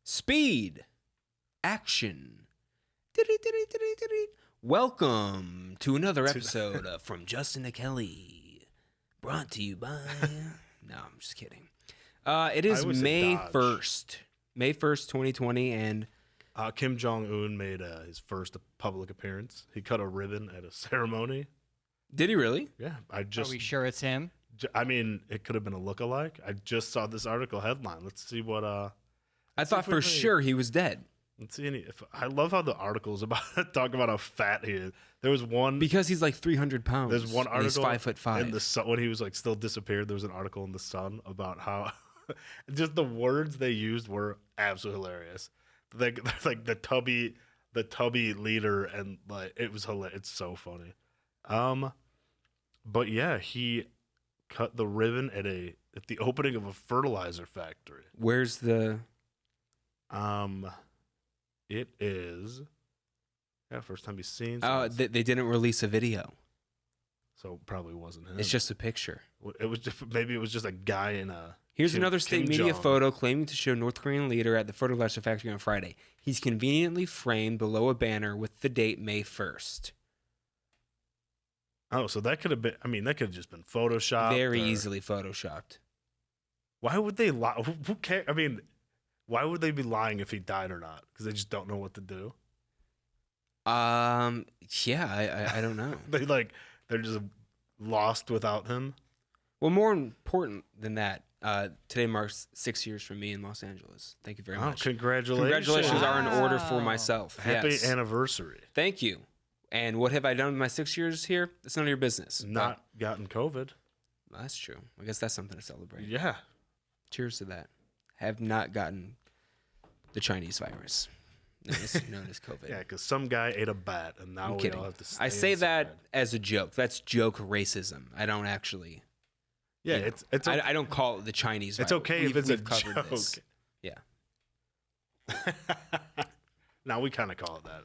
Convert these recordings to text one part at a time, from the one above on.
Speed. Action. Welcome to another episode of From Justin to Kelly. Brought to you by... No, I'm just kidding. It is May 1st. May 1st, 2020, and... Kim Jong-un made his first public appearance. He cut a ribbon at a ceremony. Did he really? Yeah. Are we sure it's him? I mean, it could have been a lookalike. I just saw this article headline. Let's see what... I thought for sure he was dead. Let's see I love how the articles about talk about how fat he is. There was one... Because he's like 300 pounds. There's one article... He's 5'5". In the Sun, when he was like still disappeared, there was an article in the Sun about how... just the words they used were absolutely hilarious. Like the tubby leader, and like it was hilarious. It's so funny. But yeah, he cut the ribbon at the opening of a fertilizer factory. Where's the... It is... Yeah, first time he's seen. Oh, they didn't release a video. So probably wasn't him. It's just a picture. It was just, maybe it was just a guy in a... Here's another state media photo claiming to show North Korean leader at the fertilizer factory on Friday. He's conveniently framed below a banner with the date May 1st. Oh, so that could have been... I mean, that could have just been Photoshopped. Very easily Photoshopped. Why would they lie? Who cares? I mean, why would they be lying if he died or not? Because they just don't know what to do? Yeah, I don't know. They're just lost without him? Well, more important than that, today marks 6 years for me in Los Angeles. Thank you very much. Congratulations. Congratulations are in order for myself. Happy anniversary. Thank you. And what have I done with my 6 years here? It's none of your business. Not gotten COVID. Well, that's true. I guess that's something to celebrate. Yeah. Cheers to that. Have not gotten the Chinese virus, known as COVID. Yeah, because some guy ate a bat, and now we all have to stay I say inside. that as a joke. That's joke racism. I don't actually... Yeah, it's I don't call it the Chinese virus. It's okay if it's a joke. This. Yeah. Now we kind of call it that.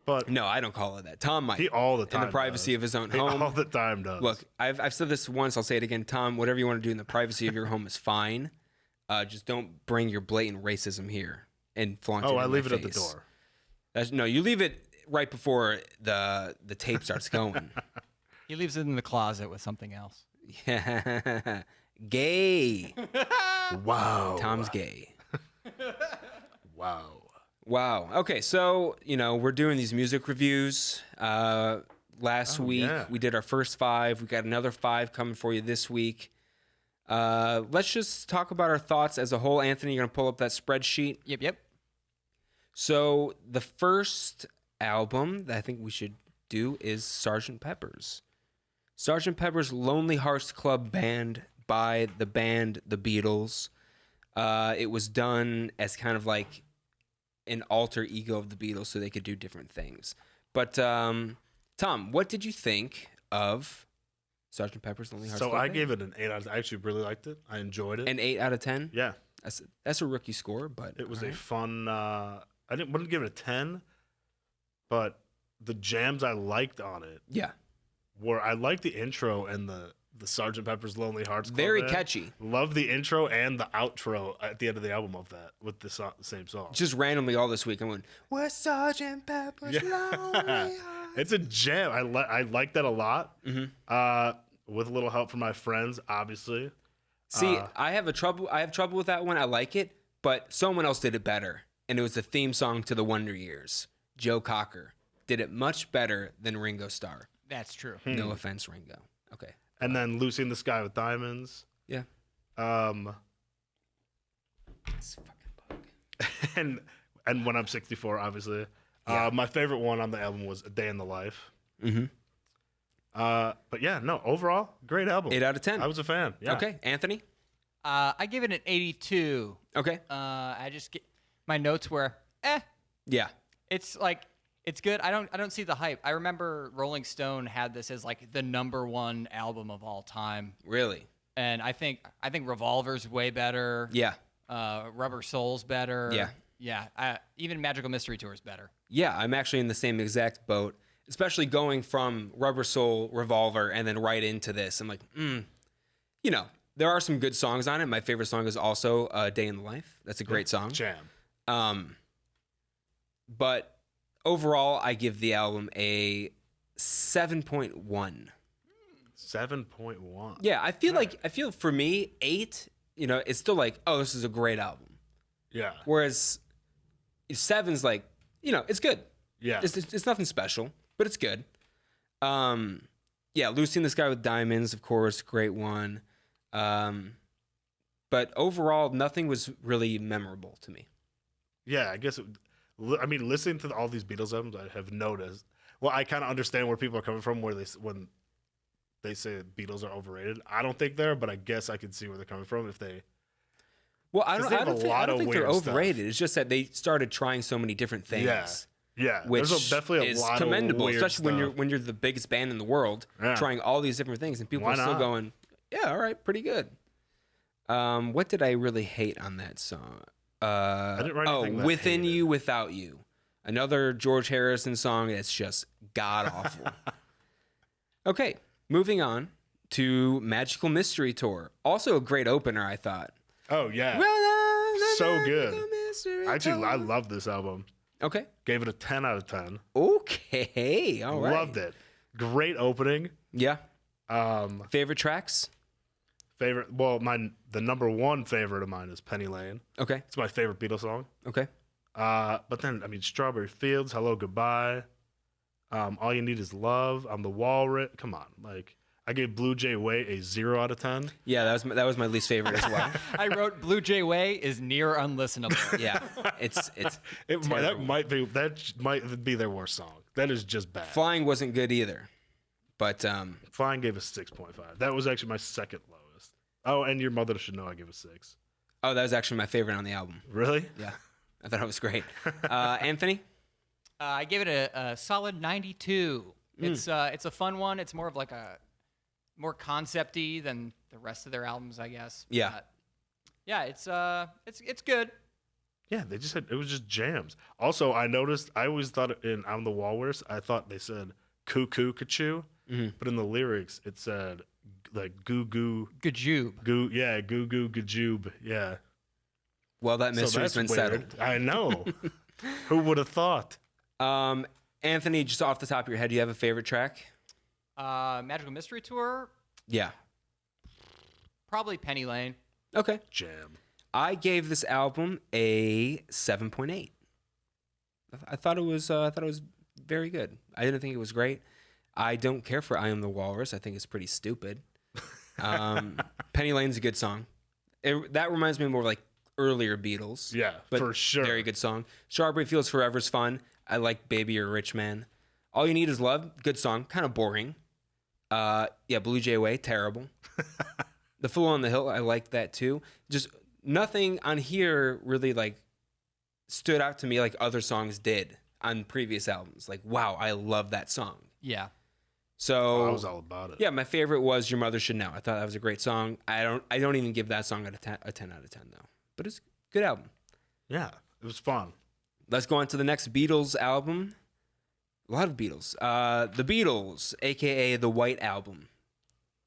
But no, I don't call it that. Tom might. He all the time in the privacy of his own home. All the time does. Look, I've said this once. I'll say it again. Tom, whatever you want to do in the privacy of your home is fine. Just don't bring your blatant racism here and flaunt it. I leave it at the door. No, you leave it right before the tape starts going. He leaves it in the closet with something else. Yeah, gay. Wow. Tom's gay. Wow. Okay, so, we're doing these music reviews. Last week, we did our first 5. We got another 5 coming for you this week. Let's just talk about our thoughts as a whole. Anthony, you're going to pull up that spreadsheet? Yep. So the first album that I think we should do is Sgt. Pepper's. Sgt. Pepper's Lonely Hearts Club Band by the band The Beatles. It was done as kind of like an alter ego of the Beatles so they could do different things. But, Tom, what did you think of Sgt. Pepper's Lonely Hearts Club Band? I gave it an 8 out of 10. I actually really liked it. I enjoyed it. An 8 out of 10? Yeah. That's a rookie score, but... It was a fun... I wouldn't give it a 10, but the jams I liked on it... Yeah. I liked the intro and the Sgt. Pepper's Lonely Hearts Club Very Band. catchy. Love the intro and the outro at the end of the album of that with the same song. Just randomly all this week, I went, "We're Sgt. Pepper's Lonely Hearts." It's a jam. I like that a lot. Mm-hmm. With a little help from my friends, obviously. See, I have trouble with that one. I like it, but someone else did it better, and it was the theme song to the Wonder Years. Joe Cocker did it much better than Ringo Starr. That's true. No offense, Ringo. Okay. And then Lucy in the Sky with Diamonds. Yeah. This fucking bug. and When I'm 64, obviously. Yeah. My favorite one on the album was A Day in the Life. Mm-hmm. But yeah, no, overall, great album. 8 out of 10. I was a fan. Yeah. Okay, Anthony? I give it an 82. Okay. My notes were, Yeah. It's good. I don't see the hype. I remember Rolling Stone had this as like the #1 album of all time. Really? And I think Revolver's way better. Yeah. Rubber Soul's better. Yeah. Yeah. Even Magical Mystery Tour's better. Yeah, I'm actually in the same exact boat, especially going from Rubber Soul, Revolver, and then right into this. I'm like, there are some good songs on it. My favorite song is also Day in the Life. That's a great song. Jam. But overall, I give the album a 7.1. 7.1. Yeah, I feel for me 8. It's still like, oh, this is a great album. Yeah. Whereas 7's like, it's good. Yeah. It's nothing special, but it's good. Yeah, Lucy in the Sky with Diamonds, of course, great one. But overall, nothing was really memorable to me. Yeah, I guess. Listening to all these Beatles albums, I have noticed. Well, I kind of understand where people are coming from, when they say Beatles are overrated. I don't think they're, but I guess I can see where they're coming from if they. Well, I don't think they're weird overrated. stuff. It's just that they started trying so many different things. Yeah, Which there's definitely a is lot commendable, of weird especially stuff. when you're the biggest band in the world, trying all these different things, and people Why are still not? going, yeah, all right, pretty good. What did I really hate on that song? I didn't write anything that I Within hated. You, Without You, another George Harrison song that's just god awful. Okay, moving on to Magical Mystery Tour, also a great opener, I thought. Oh yeah, so good. Actually, I love this album. Okay. Gave it a 10 out of 10. Okay. All right. Loved it. Great opening. Yeah. Favorite tracks? Well, the number one favorite of mine is Penny Lane. Okay. It's my favorite Beatles song. Okay. But then, Strawberry Fields, Hello Goodbye, All You Need Is Love, I'm the Walrus. Come on, I gave Blue Jay Way a 0 out of 10. Yeah, that was my least favorite as well. I wrote Blue Jay Way is near unlistenable. Yeah, it's That might be their worst song. That is just bad. Flying wasn't good either, but Flying gave a 6.5. That was actually my second lowest. Oh, and Your Mother Should Know I gave a 6. oh, that was actually my favorite on the album. Really? Yeah, I thought it was great. Anthony? I gave it a solid 92. It's a fun one. It's more of like a more concept-y than the rest of their albums, I guess. Yeah. But yeah, it's good. Yeah, they just it was just jams. Also, I noticed, I always thought in I'm the Walrus, I thought they said cuckoo kachoo, but in the lyrics it said goo goo Gajoob. goo, yeah, goo goo gajoob, yeah. Well, that mystery's been settled. I know. Who would have thought? Anthony, just off the top of your head, do you have a favorite track? Magical Mystery Tour, Yeah. probably Penny Lane. Okay. Jam. I gave this album a 7.8. I thought it was very good. I didn't think it was great. I don't care for I Am the Walrus. I think it's pretty stupid. Penny Lane's a good song. That reminds me more of like earlier Beatles. Yeah, but for sure. Very good song. Strawberry Fields Forever's fun. I like Baby You're a Rich Man. All You Need Is Love, good song. Kind of boring. Yeah, Blue Jay Way, terrible. The Fool on the Hill, I like that too. Just nothing on here really stood out to me like other songs did on previous albums. Like, wow, I love that song. Yeah. So I was all about it. Yeah, my favorite was Your Mother Should Know. I thought that was a great song. I don't even give that song a 10 out of 10 though. But it's a good album. Yeah, it was fun. Let's go on to the next Beatles album. A lot of Beatles. The Beatles, a.k.a. the White Album.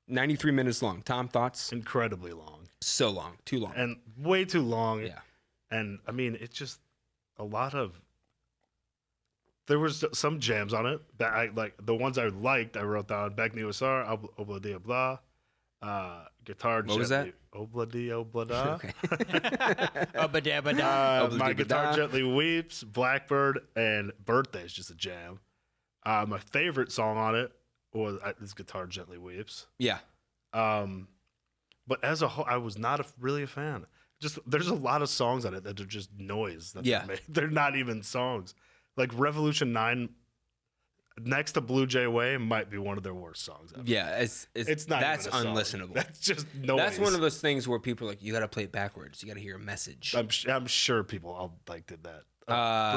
93 minutes long. Tom, thoughts? Incredibly long. So long. Too long. And way too long. Yeah. And, it's just a lot of... There was some jams on it that I like. The ones I liked, I wrote down Back in the USR, Obla Dia Blah, Guitar What was that? Gently... Obla Dia Obla Da. Okay. Ba-da-ba-da. My Obla Dia Guitar Da. Gently Weeps, Blackbird, and Birthday is just a jam. My favorite song on it was this Guitar Gently Weeps. Yeah. But as a whole, I was not really a fan. Just there's a lot of songs on it that are just noise. That Yeah. they're not even songs. Like Revolution 9, next to Blue Jay Way, might be one of their worst sons ever. Yeah. It's not. That's even a song. unlistenable. That's just noise. That's one of those things where people are like, you got to play it backwards. You got to hear a message. I'm sure people all did that.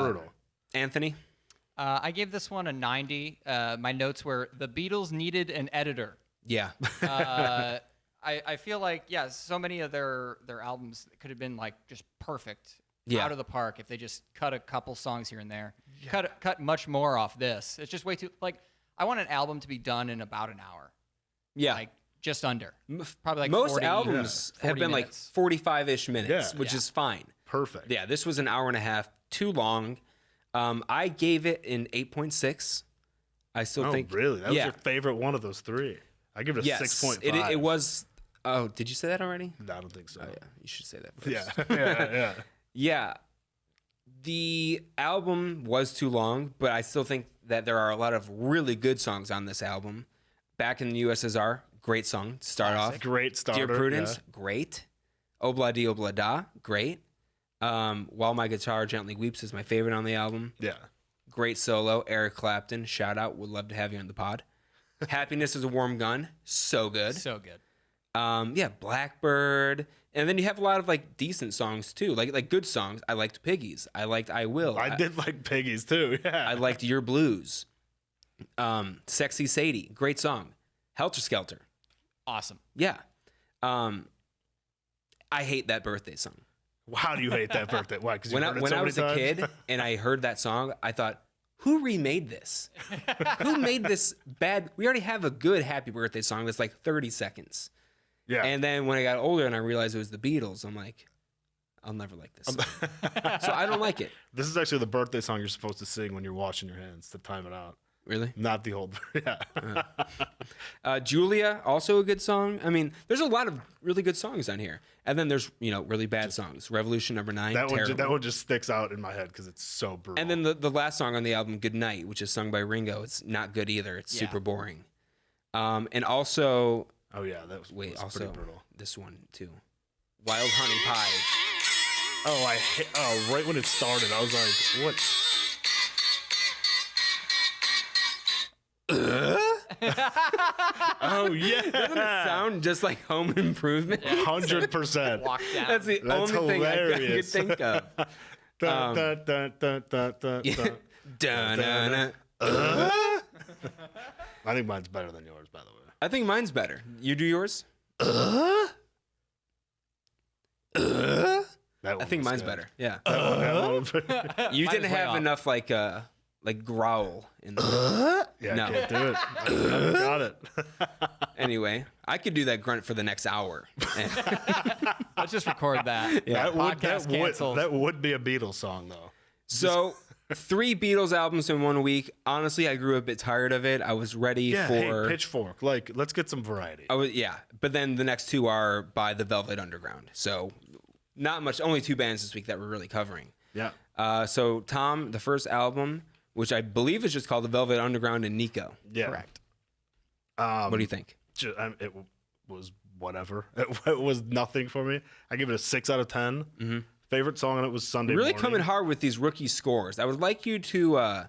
Brutal. Anthony? I gave this one a 90. My notes were the Beatles needed an editor. Yeah. I feel like, yeah, so many of their albums could have been like just perfect, Yeah. out of the park if they just cut a couple songs here and there. Cut much more off this. It's just way too I want an album to be done in about an hour. Yeah. Like just under. Probably like Most 40, albums have 40 been minutes. like 45-ish minutes, Yeah. which Yeah. is fine. perfect. Yeah, this was an hour and a half too long. I gave it an 8.6. I still Oh, think. really? That was yeah. your favorite one of those three. I give it a Yes, 6.5. it was. Oh, did you say that already? No, I don't think so. Oh, yeah, you should say that first. Yeah. Yeah. The album was too long, but I still think that there are a lot of really good songs on this album. Back in the USSR, great song to start off. Great starter. Dear Prudence, yeah. great. Obla di Obla da, great. While My Guitar Gently Weeps is my favorite on the album. Yeah. Great solo. Eric Clapton, shout out. Would love to have you on the pod. Happiness is a Warm Gun, so good. So good. Yeah, Blackbird. And then you have a lot of like decent songs too, like good songs. I liked Piggies. I liked I Will. I did like Piggies too. Yeah. I liked Your Blues. Sexy Sadie, great song. Helter Skelter. Awesome. Yeah. I hate that birthday song. How do you hate that birthday? Why? Because When I was a kid and I heard that song, I thought, who remade this? Who made this bad? We already have a good happy birthday song that's like 30 seconds. Yeah. And then when I got older and I realized it was the Beatles, I'm like, I'll never like this song. So I don't like it. This is actually the birthday song you're supposed to sing when you're washing your hands to time it out. Really? Not the old. Yeah. Julia, also a good song. I mean, there's a lot of really good songs on here. And then there's, really bad songs. Revolution Number 9, terrible. That one just sticks out in my head because it's so brutal. And then the last song on the album, Good Night, which is sung by Ringo, it's not good either. It's super boring. And also, oh yeah, that was wait, was also pretty brutal. this one too, Wild Honey Pie. Oh, right when it started, I was like, what? Oh yeah, Doesn't it sound just like Home Improvement? 100%. Walk down. That's the That's only thing I could hilarious. think of. Dun, dun, dun, dun, dun, dun, Yeah. dun. Dun-dun-dun. I think mine's better than yours, by the way. I think mine's better. You do yours? That I one think was mine's good. better. Yeah. That one- You Mine didn't is way have off. enough like growl in there. yeah, No. I can't do it. I got it. Anyway, I could do that grunt for the next hour. Let's just record that. Yeah. Podcast canceled. that would be a Beatles song, though. So, 3 Beatles albums in 1 week. Honestly, I grew a bit tired of it. I was ready Yeah, for hey, Pitchfork. Like, let's get some variety. yeah, but then the next 2 are by the Velvet Underground. So, not much. Only 2 bands this week that we're really covering. Yeah. So, Tom, the first album, which I believe is just called the Velvet Underground and Nico. Yeah. Correct. What do you think? It was whatever. It was nothing for me. I give it a 6 out of 10. Mm-hmm. Favorite song on it was Sunday Really Morning. coming hard with these rookie scores. I would like you to,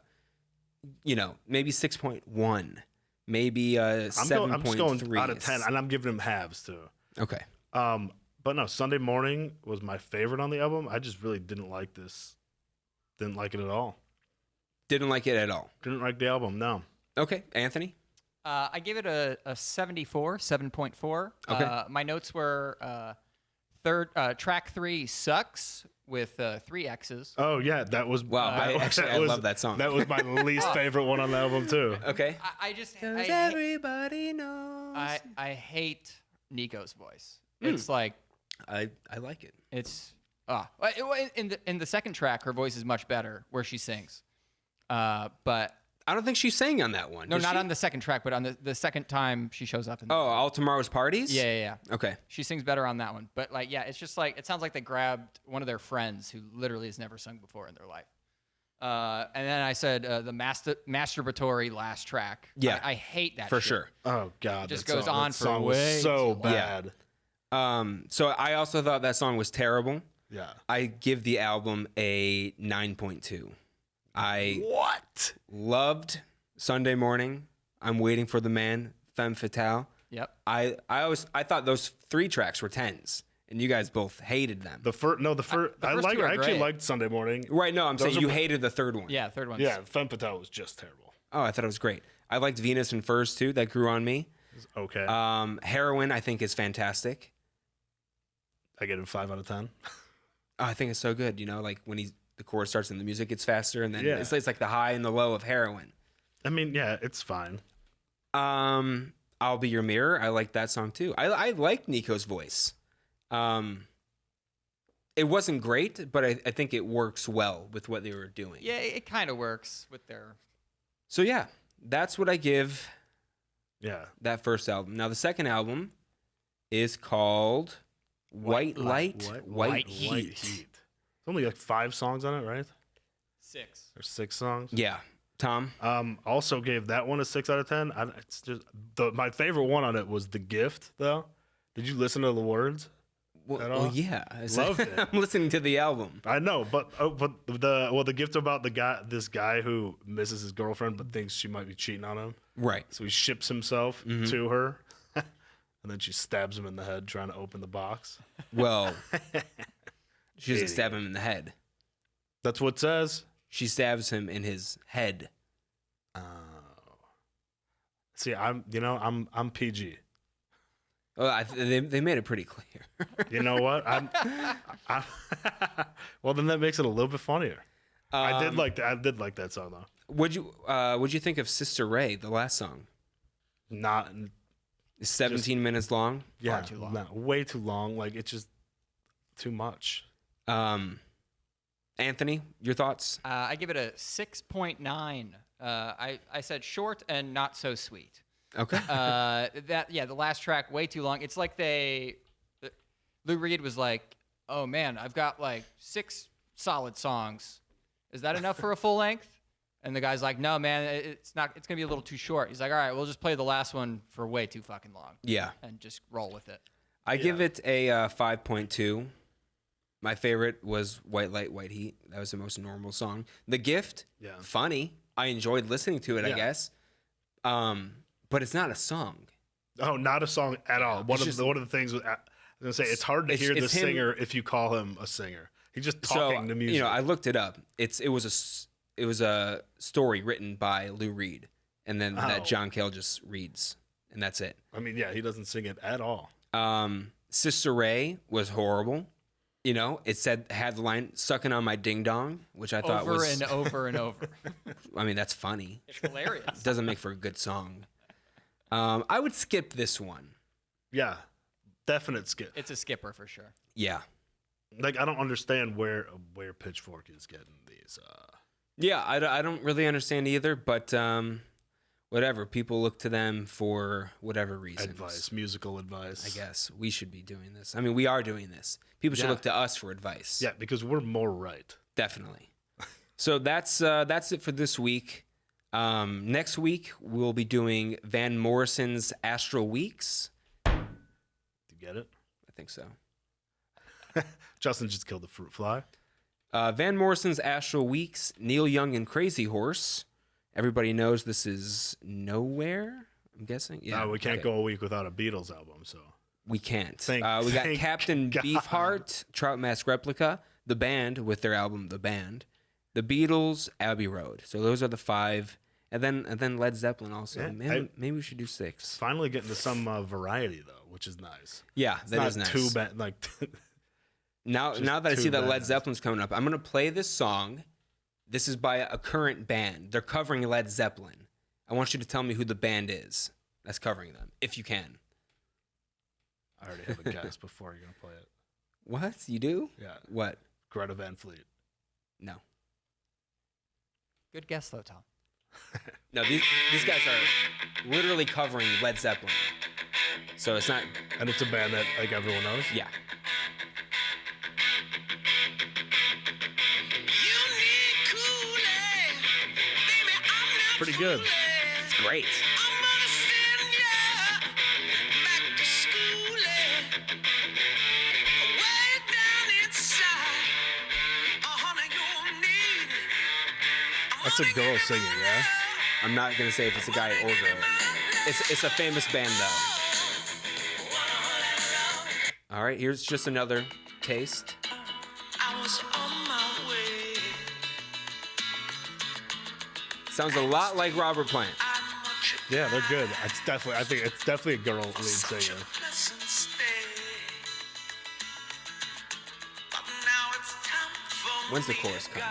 maybe 6.1, maybe 7.3. I'm just going out of 10, and I'm giving them halves too. Okay. But no, Sunday Morning was my favorite on the album. I just really didn't like this. Didn't like it at all. Didn't like it at all. Didn't like the album. No. Okay, Anthony. I gave it a 74, 7.4. Okay. My notes were track 3 sucks with 3 X's. Oh yeah, that was Wow, I love that song. That was my least favorite one on the album too. Okay. I just Everybody knows. I hate Nico's voice. It's like I like it. it's in the second track her voice is much better where she sings. But I don't think she sang on that one. no, did not she? on the second track, but on the second time she shows up in Oh, All Tomorrow's Parties? yeah. Okay. She sings better on that one. But it's just like it sounds like they grabbed one of their friends who literally has never sung before in their life. And then I said the masturbatory last track. Yeah. I hate that For shit. sure. Oh god, Just that goes song, on that for song was way so too long. bad. So I also thought that song was terrible. Yeah. I give the album a 9.2. I What? loved Sunday Morning. I'm Waiting for the Man, Femme Fatale. Yep. I thought those 3 tracks were 10s, and you guys both hated them. The first I first 2 are actually great. liked Sunday Morning. Right? No, I'm saying are you my- hated the third one. Yeah, third one. Yeah, Femme Fatale was just terrible. Oh, I thought it was great. I liked Venus and Furs too. That grew on me. Okay. Heroin, I think, is fantastic. I get it 5 out of 10. Oh, I think it's so good. Like when the chorus starts and the music gets faster, and then Yeah. it's like the high and the low of Heroin. I mean, yeah, it's fine. I'll Be Your Mirror. I like that song too. I like Nico's voice. It wasn't great, but I think it works well with what they were doing. Yeah, it kind of works with their. So yeah, that's what I give Yeah. that first album. Now the second album is called White Light, White Heat. It's only like 5 songs on it, right? 6. Or 6 songs. Yeah, Tom. Also gave that one a 6 out of 10. It's just my favorite one on it was The Gift, though. Did you listen to the words? Well, yeah, Loved it. I'm listening to the album. I know, but the gift about this guy who misses his girlfriend but thinks she might be cheating on him. Right. So he ships himself to her, and then she stabs him in the head trying to open the box. Well, she doesn't stab him in the head. That's what it says. She stabs him in his head. Oh. See, I'm PG. Well, they made it pretty clear. You know what? I'm well, then that makes it a little bit funnier. I did like that song though. What'd you think of Sister Ray, the last song? Not It's 17 minutes long. yeah, too long. not- way too long. Like it's just too much. Anthony, your thoughts? I give it a 6.9. I said short and not so sweet. Okay. The last track way too long. It's like Lou Reed was like, "Oh man, I've got like 6 solid songs. Is that enough for a full length?" And the guy's like, "No, man, it's not. It's gonna be a little too short." He's like, "All right, we'll just play the last one for way too fucking long." Yeah. And just roll with it. I give it a 5.2. My favorite was White Light, White Heat. That was the most normal song. The Gift, funny. I enjoyed listening to it, I guess. But it's not a song. Oh, not a song at all. One of the things I was gonna say, it's hard to hear the singer if you call him a singer. He's just talking to music. I looked it up. It was a story written by Lou Reed, and then that John Cale just reads, and that's it. I mean, yeah, he doesn't sing it at all. Sister Ray was horrible. It had the line "sucking on my ding dong," which I thought was over and over and over. I mean, that's funny. It's hilarious. It doesn't make for a good song. I would skip this one. Yeah, definite skip. It's a skipper for sure. Yeah. Like I don't understand where Pitchfork is getting these. Yeah, I don't really understand either, but whatever. People look to them for whatever reasons. Advice, musical advice. I guess we should be doing this. I mean, we are doing this. People should look to us for advice. Yeah, because we're more right. Definitely. So that's it for this week. Next week we'll be doing Van Morrison's Astral Weeks. You get it? I think so. Justin just killed the fruit fly. Van Morrison's Astral Weeks, Neil Young and Crazy Horse. Everybody knows this is Nowhere, I'm guessing. Yeah, No, we can't go a week without a Beatles album, so. We can't. Thank We got Captain God. Beefheart, Trout Mask Replica, The Band with their album The Band, The Beatles, Abbey Road. So those are the 5. And then Led Zeppelin also. Yeah, maybe we should do 6. Finally getting to some variety, though, which is nice. Yeah, It's that not is nice. too bad. Like, Now that I too see that bad. Led Zeppelin's coming up, I'm going to play this song. This is by a current band. They're covering Led Zeppelin. I want you to tell me who the band is that's covering them, if you can. I already have a guess before you're going to play it. What? You do? Yeah. What? Greta Van Fleet. No. Good guess though, Tom. No, these guys are literally covering Led Zeppelin. So it's not... And it's a band that, like, everyone knows? Yeah. Pretty good. It's great. That's a girl singing, yeah? I'm not going to say if it's a guy or girl. It's a famous band, though. All right, here's just another taste. Sounds a lot like Robert Plant. Yeah, they're good. I think it's definitely a girl lead singer. When's the chorus come?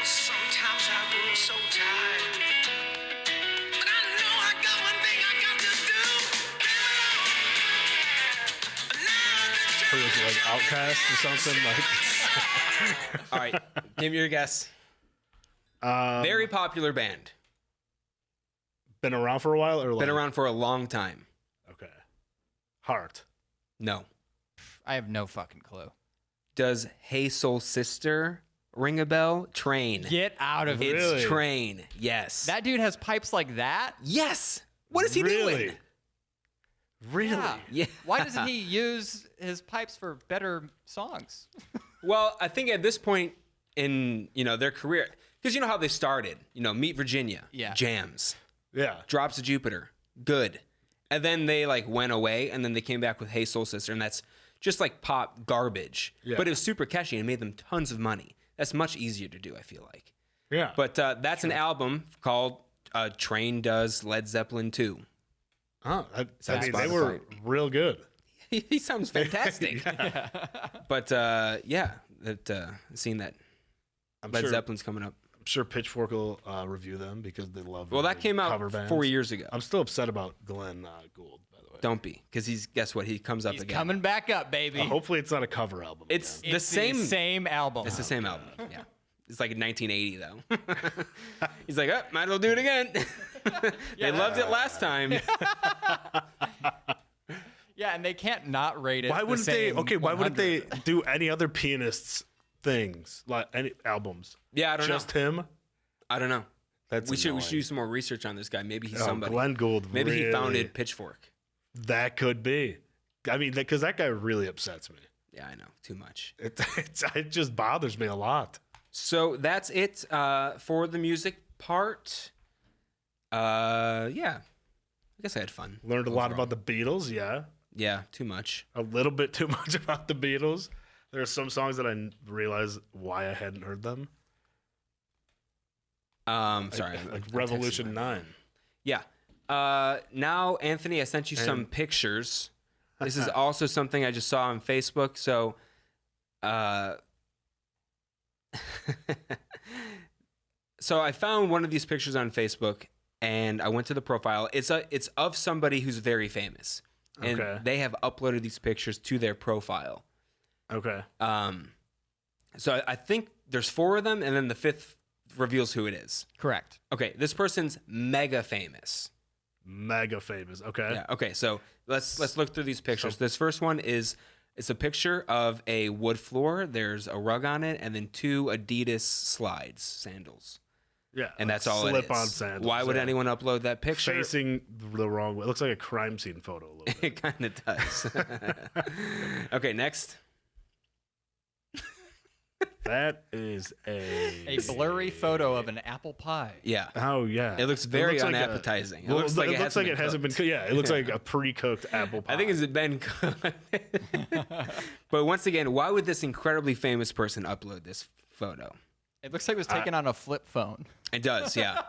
Sometimes I grow so tired, but I know I got one thing I got to do. Outcast or something. Like, All right, give me your guess. Very popular band. been around for a while, or like, Been around for a long time. Okay. Heart. No. I have no fucking clue. Does Hey Soul Sister ring a bell? Train. Get out of here. It's Really? Train. Yes. That dude has pipes like that? Yes. What is he Really? doing? Really? Yeah. Yeah. Why doesn't he use his pipes for better songs? Well, I think at this point in their career, because you know how they started. Meet Virginia. Yeah. Jams. Yeah. Drops of Jupiter. Good. And then they went away, and then they came back with Hey Soul Sister, and that's just pop garbage. Yeah. But it was super catchy and made them tons of money. That's much easier to do, I feel like. Yeah. But that's an album called Train Does Led Zeppelin 2. I mean, they Spotify. were real good. He sounds fantastic. But seeing that I'm Led sure, Zeppelin's coming up. I'm sure Pitchfork will review them because they love. Well, that came cover out bands. 4 years ago. I'm still upset about Glenn Gould, by the way. Don't be, because guess what? He comes up He's again. coming back up, baby. Hopefully, it's not a cover album. It's again. the It's same. album. It's the same album. Yeah. It's like 1980 though. He's like, oh, might as well do it again. They loved it last time. Yeah, and they can't not rate it. Why the wouldn't they? same Okay, why wouldn't they 100? do any other pianists things like any albums? Yeah, I don't Just know. him. I don't know. That's We should annoying. do some more research on this guy. Maybe he's Oh, somebody. Glenn Gould. Maybe he really- founded Pitchfork. That could be. I mean, because that guy really upsets me. Yeah, I know. Too much. It just bothers me a lot. So that's it for the music part. Yeah. I guess I had fun. Learned a lot overall. about the Beatles. Yeah, Yeah, too much. a little bit too much about the Beatles. There are some songs that I realized why I hadn't heard them. Sorry. Like I'm Revolution texting 9. Yeah. Now, Anthony, I sent you some pictures. This is also something I just saw on Facebook. So, so I found one of these pictures on Facebook, and I went to the profile. It's of somebody who's very famous, and Okay. they have uploaded these pictures to their profile. Okay. So I think there's 4 of them, and then the 5th reveals who it is. Correct. Okay, this person's mega famous. Mega famous. Okay. Yeah. Okay. So let's look through these pictures. This first one it's a picture of a wood floor. There's a rug on it, and then 2 Adidas sandals, Yeah. and like that's all it is. slip-on sandals. Why would yeah. anyone upload that picture? Facing the wrong way? It looks like a crime scene photo a little bit. It kind of does. Okay. Next. That is A blurry photo of an apple pie. Yeah. Oh yeah. It looks very like unappetizing. It looks like it hasn't been. Yeah, it looks like a pre-cooked apple pie. I think it's been. But once again, why would this incredibly famous person upload this photo? It looks like it was taken on a flip phone. It does. Yeah.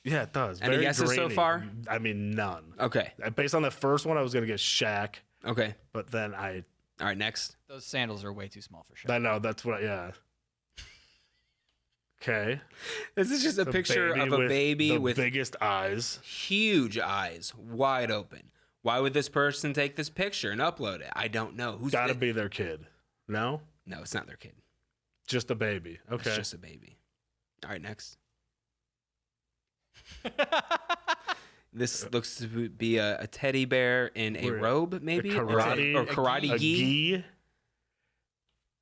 Yeah, it does. Any Very guesses so grainy. far? I mean, none. Okay. Based on the first one, I was gonna get Shaq, Okay. but then I All right. Next. Those sandals are way too small for sure. I know that's what. Yeah. Okay. This is just a picture of a baby the with biggest eyes. huge eyes, wide open. Why would this person take this picture and upload it? I don't know. Who's Gotta be their kid. No, No, it's not their kid. just a baby. Okay. It's just a baby. All right, next. This looks to be a teddy bear in a Or robe, maybe, a karate, or karate a gi.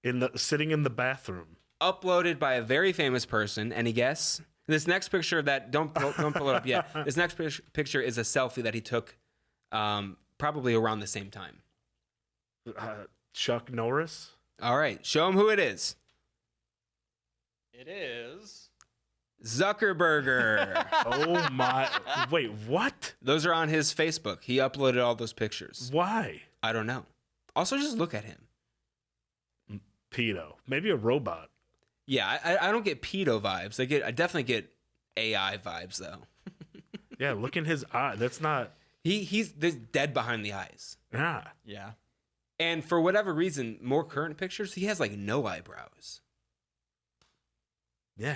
gi sitting in the bathroom. Uploaded by a very famous person. Any guess? This next picture that don't pull it up yet. This next picture is a selfie that he took, probably around the same time. Chuck Norris. All right, show him who it is. It is. Zuckerberger. Oh my! Wait, what? Those are on his Facebook. He uploaded all those pictures. Why? I don't know. Also, just look at him. Pedo. Maybe a robot. Yeah, I don't get pedo vibes. I definitely get AI vibes though. Yeah, look in his eye. That's not. He's dead behind the eyes. Yeah. Yeah. And for whatever reason, more current pictures, he has no eyebrows. Yeah.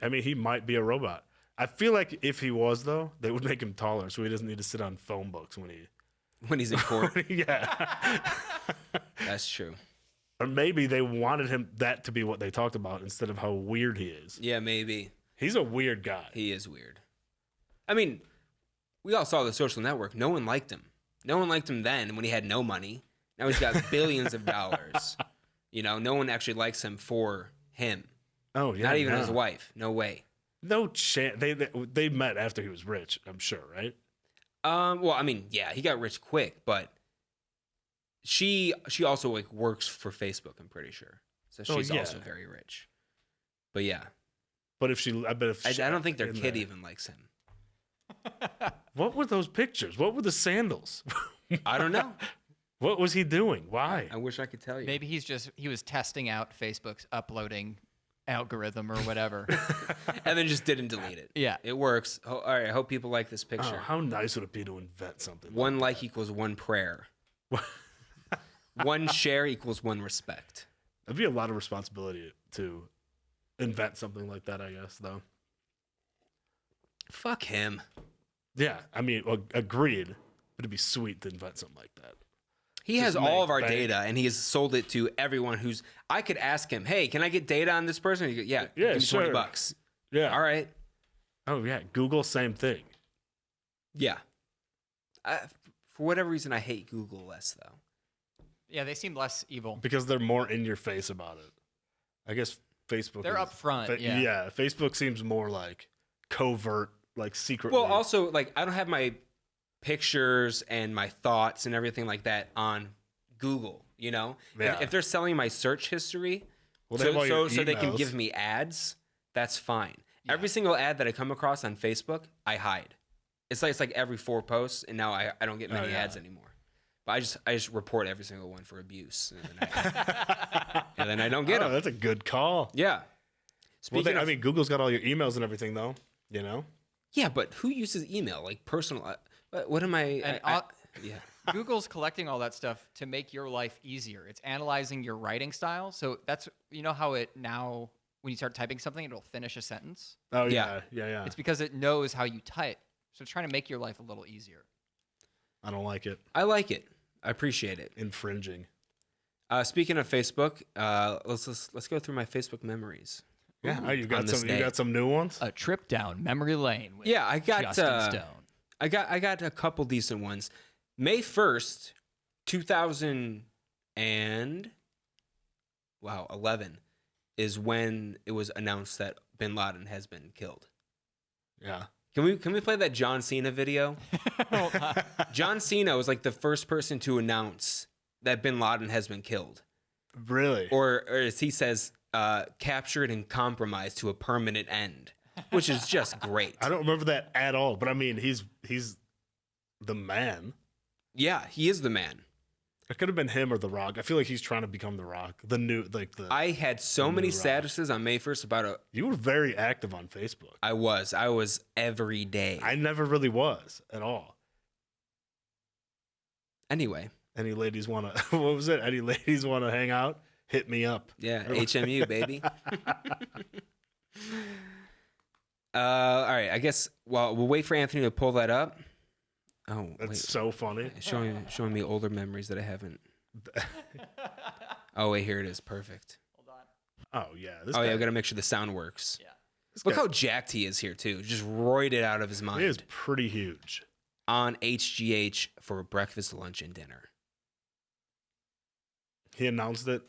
I mean, he might be a robot. I feel like if he was though, they would make him taller, so he doesn't need to sit on phone books when he. when he's in court. Yeah. That's true. Or maybe they wanted that to be what they talked about instead of how weird he is. Yeah, maybe. He's a weird guy. He is weird. I mean, we all saw The Social Network. No one liked him. No one liked him then when he had no money. Now he's got billions of dollars. You know, no one actually likes him for him. Oh, yeah. Not even his wife. No way. No chance. They met after he was rich, I'm sure, right? Well, I mean, yeah, he got rich quick, but she also like works for Facebook, I'm pretty sure. So she's also very rich. But yeah. But I bet if I don't think their kid even likes him. What were those pictures? What were the sandals? I don't know. What was he doing? Why? I wish I could tell you. Maybe he was testing out Facebook's uploading algorithm or whatever. And then just didn't delete it. Yeah. It works. All right, I hope people like this picture. Oh, how nice would it be to invent something? One like equals one prayer. One share equals one respect. That'd be a lot of responsibility to invent something like that, I guess, though. Fuck him. Yeah, I mean, agreed. But it'd be sweet to invent something like that. He Just has all of our make bank. data, and he has sold it to everyone who's. I could ask him, "Hey, can I get data on this person?" He'd go, yeah, Yeah, give me sure. $20. Yeah. All right. Oh, yeah. Google, same thing. Yeah. For whatever reason, I hate Google less though. Yeah, they seem less evil. Because they're more in your face about it. I guess Facebook They're is- upfront, yeah. Yeah, Facebook seems more like covert, like secretly. Well, also, like, I don't have my pictures and my thoughts and everything like that on Google, you know? Yeah. If they're selling my search history, Well, they have all your so they can emails. give me ads, that's fine. Every single ad that I come across on Facebook, I hide. It's like every 4 posts, and now I don't get many yeah. ads anymore. But I just report every single one for abuse, and then I don't get them. That's a good call. Yeah. Well, Speaking I of, mean, Google's got all your emails and everything, though. You know. yeah, but who uses email like personal? What am I? And Yeah. Google's collecting all that stuff to make your life easier. It's analyzing your writing style. So that's, you know how it now, when you start typing something, it'll finish a sentence? Oh Yeah. yeah. It's because it knows how you type. So it's trying to make your life a little easier. I don't like it. I like it. I appreciate it. Infringing. Speaking of Facebook, let's go through my Facebook memories. Yeah. Oh, you on got this some. day. You got some new ones. A trip down memory lane with Yeah, I got Justin Stone. I got a couple decent ones. May 1st, 2011 is when it was announced that bin Laden has been killed. Yeah. Can we play that John Cena video? John Cena was like the first person to announce that bin Laden has been killed. Really. Or as he says, captured and compromised to a permanent end, which is just great. I don't remember that at all. But I mean, he's the man. Yeah, he is the man. It could have been him or The Rock. I feel like he's trying to become The Rock. The new, like the. I had so The many new Rock. statuses on May 1st about a. You were very active on Facebook. I was every day. I never really was at all. Anyway, Any ladies want to? What was it? Any ladies want to hang out? Hit me up. yeah, HMU baby. All right, I guess. Well, we'll wait for Anthony to pull that up. Oh, That's wait. so funny. Showing me older memories that I haven't. Oh wait, here it is. Perfect. Hold on. Oh yeah. This Oh guy, yeah, I gotta make sure the sound works. Yeah. this Look guy- how jacked he is here too. Just roided out of his mind. he is pretty huge. On HGH for breakfast, lunch, and dinner. He announced it.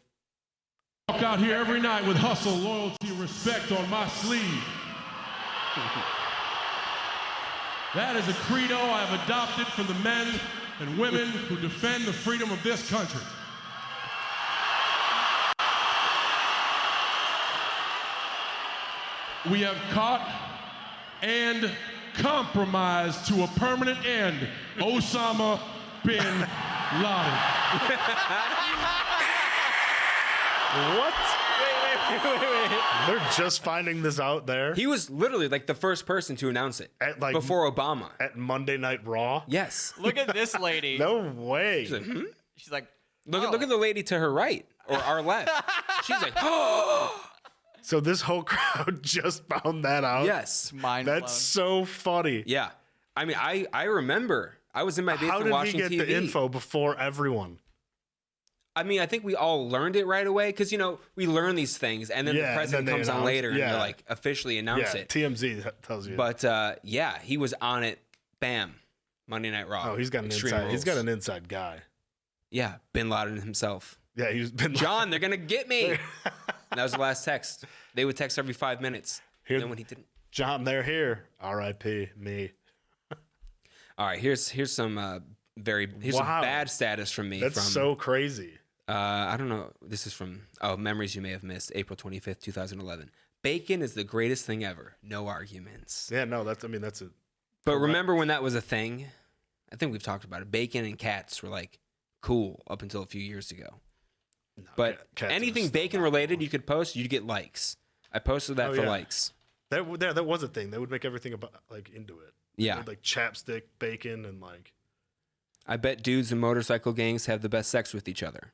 Walk out here every night with hustle, loyalty, respect on my sleeve. That is a credo I have adopted for the men and women who defend the freedom of this country. We have caught and compromised to a permanent end Osama bin Laden. What? Wait. They're just finding this out there He was literally like the first person to announce it At, like, before Obama. at Monday Night Raw. Yes. Look at this lady. No way. She's like, hmm? She's like, Look at the lady to her right or our left. She's like, oh So this whole crowd just found that out. yes, mind That's blown. so funny. yeah. I mean, I remember I was in my basement How did watching he get TV. the info before everyone? I mean, I think we all learned it right away because, we learn these things and then the Yeah, and president then they comes on announce- later and yeah. they're like officially announce Yeah, it. TMZ tells you. But yeah, he was on it. Bam. Monday Night Raw. oh, he's got an Extreme inside. He's got Rules. an inside guy. Yeah, Bin Laden himself. Yeah, he's been John, they're going to get me. And that was the last text. They would text every 5 minutes. Here- Then when he didn't. John, they're here. R.I.P. Me. All right, here's some some Wow. bad status from me. That's from, so crazy. I don't know. This is from Memories You May Have Missed, April 25th, 2011. Bacon is the greatest thing ever. No arguments. Yeah, no, that's it. But remember when that was a thing? I think we've talked about it. Bacon and cats were like cool up until a few years ago. But cats are anything still bacon not related you could post, you'd get likes. I posted that Oh, for yeah. likes. That was a thing. They would make everything about like into it. Yeah. Like chapstick, bacon, and like. I bet dudes in motorcycle gangs have the best sex with each other.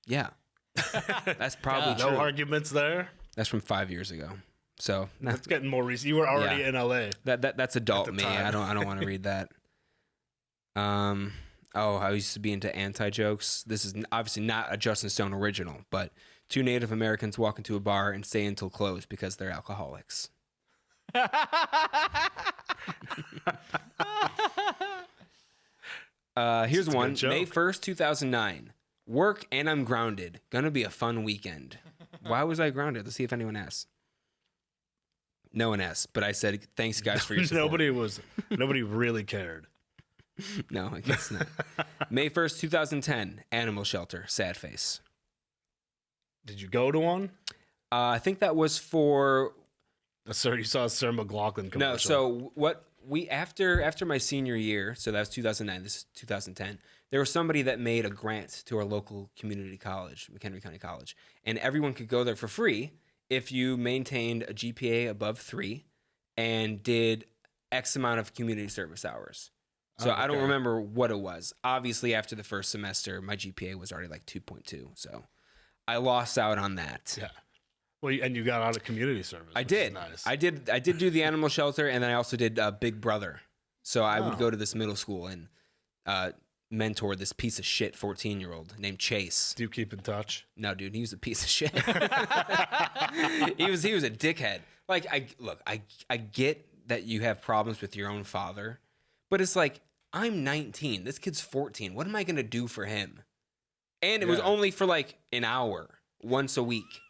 Yeah. That's probably No true. arguments there. That's from 5 years ago. So That's getting more recent. You were already Yeah. in LA. that's adult the me. time. I don't want to read that. I used to be into anti-jokes. This is obviously not a Justin Stone original, but two Native Americans walk into a bar and stay until closed because they're alcoholics. Here's It's a good one. joke. May 1st, 2009. Work and I'm grounded. Gonna be a fun weekend. Why was I grounded? Let's see if anyone asks. No one asked, but I said, thanks guys for your support. Nobody really cared. No, I guess not. May 1st, 2010. Animal shelter. Sad face. Did you go to one? I think that was for Sir, you saw a Sir McLaughlin commercial. no. So what we after my senior year, so that was 2009. This is 2010. There was somebody that made a grant to our local community college, McHenry County College, and everyone could go there for free if you maintained a GPA above 3 and did X amount of community service hours. So I don't okay. remember what it was. Obviously, after the first semester, my GPA was already like 2.2. So I lost out on that. Yeah. Well, and you got out of community service. I which did. is Nice. I did do the animal shelter, and then I also did Big Brother. So I would Oh. go to this middle school and mentor this piece of shit 14-year-old named Chase. Do you keep in touch? No, dude, he was a piece of shit. he was a dickhead. Like I get that you have problems with your own father, but it's like I'm 19. This kid's 14. What am I gonna do for him? And it was Yeah. only for like an hour once a week.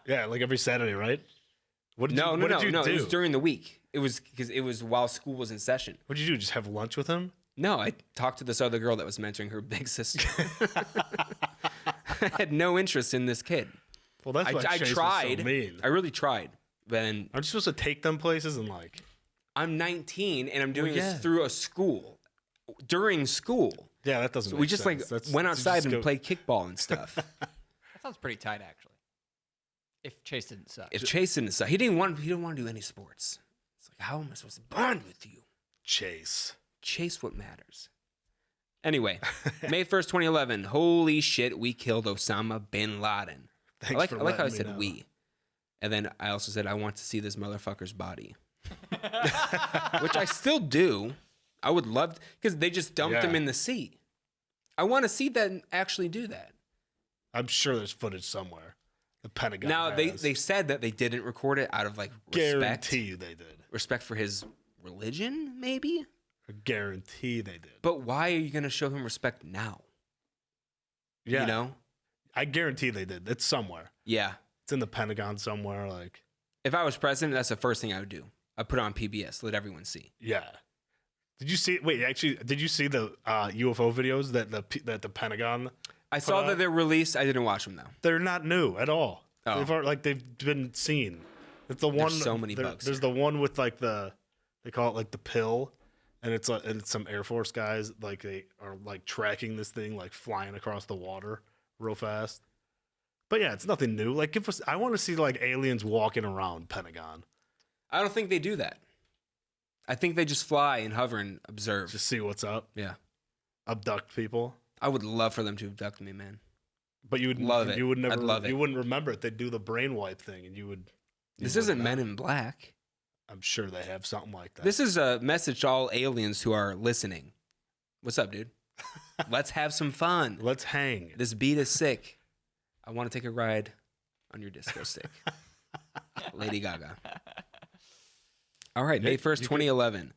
Yeah, like every Saturday, right? What did No, you, what did you no. do? It was during the week. It was because it was while school was in session. What did you do? Just have lunch with him? No, I talked to this other girl that was mentoring her big sister. I had no interest in this kid. Well, that's why I Chase tried. Was so mean. I really tried. But then Aren't you supposed to take them places and like? I'm 19 and I'm doing yeah. this through a school. During school. Yeah, that doesn't. So make we just sense. like That's- went you outside just and go- played kickball and stuff. That sounds pretty tight, actually. If Chase didn't suck. If Chase didn't suck, he didn't want to do any sports. It's like, how am I supposed to bond with you? Chase. Chase what matters. Anyway, May 1st, 2011. Holy shit, we killed Osama bin Laden. Thanks I like for how I letting me said know. we. And then I also said I want to see this motherfucker's body. Which I still do. I would love because they just dumped Yeah. him in the sea. I want to see them actually do that. I'm sure there's footage somewhere. The Pentagon. Now has. they said that they didn't record it out of like guarantee you they did. respect for his religion, maybe. I guarantee they did. But why are you going to show him respect now? Yeah, You know? I guarantee they did. It's somewhere. Yeah. It's in the Pentagon somewhere. Like, If I was president, that's the first thing I would do. I'd put it on PBS, let everyone see. yeah. Did you see? Wait, actually, did you see the UFO videos that the Pentagon? I saw out? that they're released. I didn't watch them though. They're not new at all. Oh. They've been seen. It's the one. so many bugs There's here. the one with like they call it like the pill, and it's some Air Force guys like they are like tracking this thing like flying across the water real fast. But yeah, it's nothing new. Like I want to see like aliens walking around Pentagon. I don't think they do that. I think they just fly and hover and observe. Just see what's up. Yeah. Abduct people. I would love for them to abduct me, man. But you would Love it. You would never. I'd love it. You wouldn't remember it. They'd do the brainwipe thing, and you would. This would isn't not. Men in Black. I'm sure they have something like that. This is a message to all aliens who are listening. What's up, dude? Let's have some fun. Let's hang. This beat is sick. I want to take a ride on your disco stick. Lady Gaga. All right, May 1st, 2011.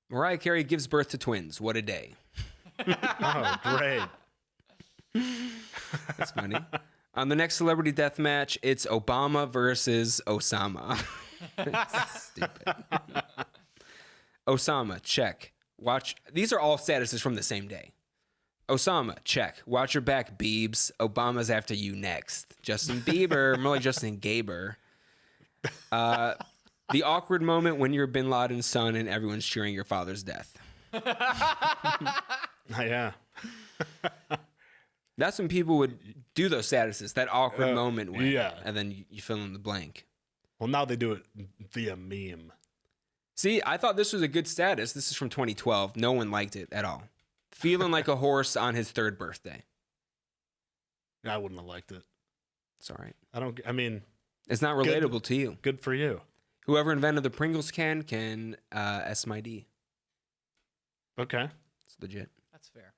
Mariah Carey gives birth to twins. What a day. Oh, great. That's funny. On the next celebrity death match, it's Obama versus Osama. Stupid. Osama, check. Watch. These are all statuses from the same day. Osama, check. Watch your back, Biebs. Obama's after you next. Justin Bieber, more like Justin Gaber. The awkward moment when you're Bin Laden's son and everyone's cheering your father's death. Yeah. That's when people would do those statuses, that awkward moment when, yeah. and then you fill in the blank. Well, now they do it via meme. See, I thought this was a good status. This is from 2012. No one liked it at all. Feeling like a horse on his 3rd birthday. I wouldn't have liked it. It's all right. I mean, It's not relatable to you. good for you. Whoever invented the Pringles can S my D. Okay. It's legit. That's fair.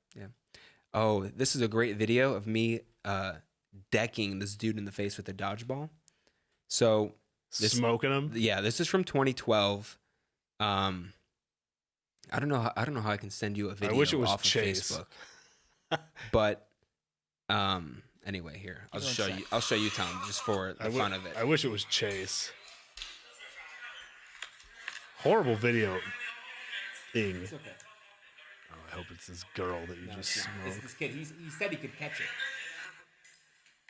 Oh, this is a great video of me decking this dude in the face with a dodgeball. So Smoking them. yeah, this is from 2012. I don't know how I can send you a video wish it was off Chase. of Facebook. But anyway, here. I'll show you Tom just for the fun of it. I wish it was Chase. Horrible video. Ing. It's okay. Oh, I hope it's this girl that you just smoked. This kid, he said he could catch it.